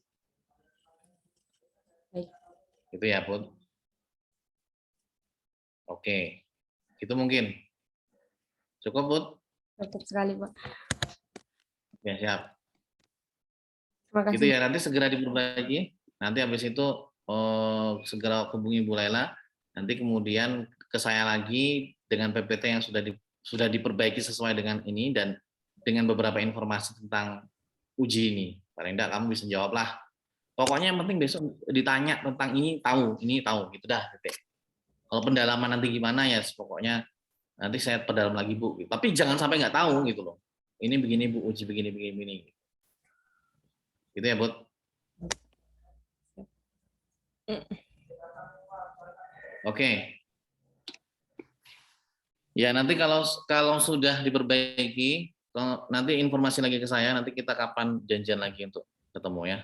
Baik. Itu ya, Put. Oke. Itu mungkin. Cukup, Put? Cukup sekali Pak. Ya, siap. Terima Gitu kasih. ya, nanti segera diperbaiki. Nanti habis itu segera hubungi Bu Laila. Nanti kemudian ke saya lagi dengan PPT yang sudah diperbaiki sesuai dengan ini dan dengan beberapa informasi tentang uji ini. Paling enggak kamu bisa jawab lah. Pokoknya yang penting besok ditanya tentang ini tahu gitu dah. Gitu. Kalau pendalaman nanti gimana ya pokoknya nanti saya perdalam lagi Bu. Tapi jangan sampai nggak tahu gitu loh. Ini begini Bu, uji begini. Gitu ya, Bud. Oke. Ya, nanti kalau sudah diperbaiki, nanti informasi lagi ke saya, nanti kita kapan janjian lagi untuk ketemu ya.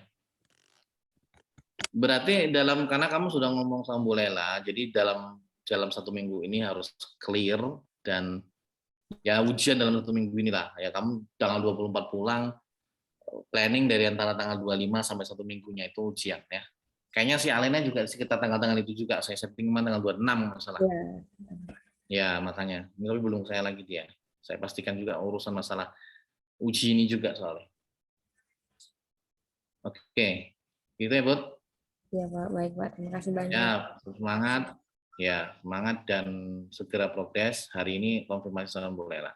Berarti karena kamu sudah ngomong sama Bu Lela, jadi dalam 1 minggu ini harus clear dan ya ujian dalam 1 minggu inilah. Ya kamu tanggal 24 pulang, planning dari antara tanggal 25 sampai 1 minggunya itu ujian ya. Kayaknya si Alena juga sekitar tanggal-tanggal itu juga, saya setting tanggal 26 masalah. Ya. Ya makanya, tapi belum saya lagi dia. Saya pastikan juga urusan masalah uji ini juga soalnya. Oke, gitu ya Bud. Ya Pak, baik Pak. Terima kasih banyak. Ya, semangat. Ya, semangat dan segera progres. Hari ini konfirmasi sama Bu Lela.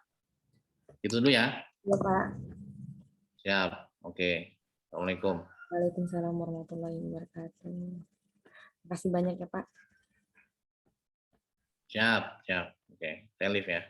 Itu dulu ya. Ya Pak. Siap. Oke. Assalamualaikum. Waalaikumsalam warahmatullahi wabarakatuh. Terima kasih banyak ya Pak. Siap. Oke, saya live ya.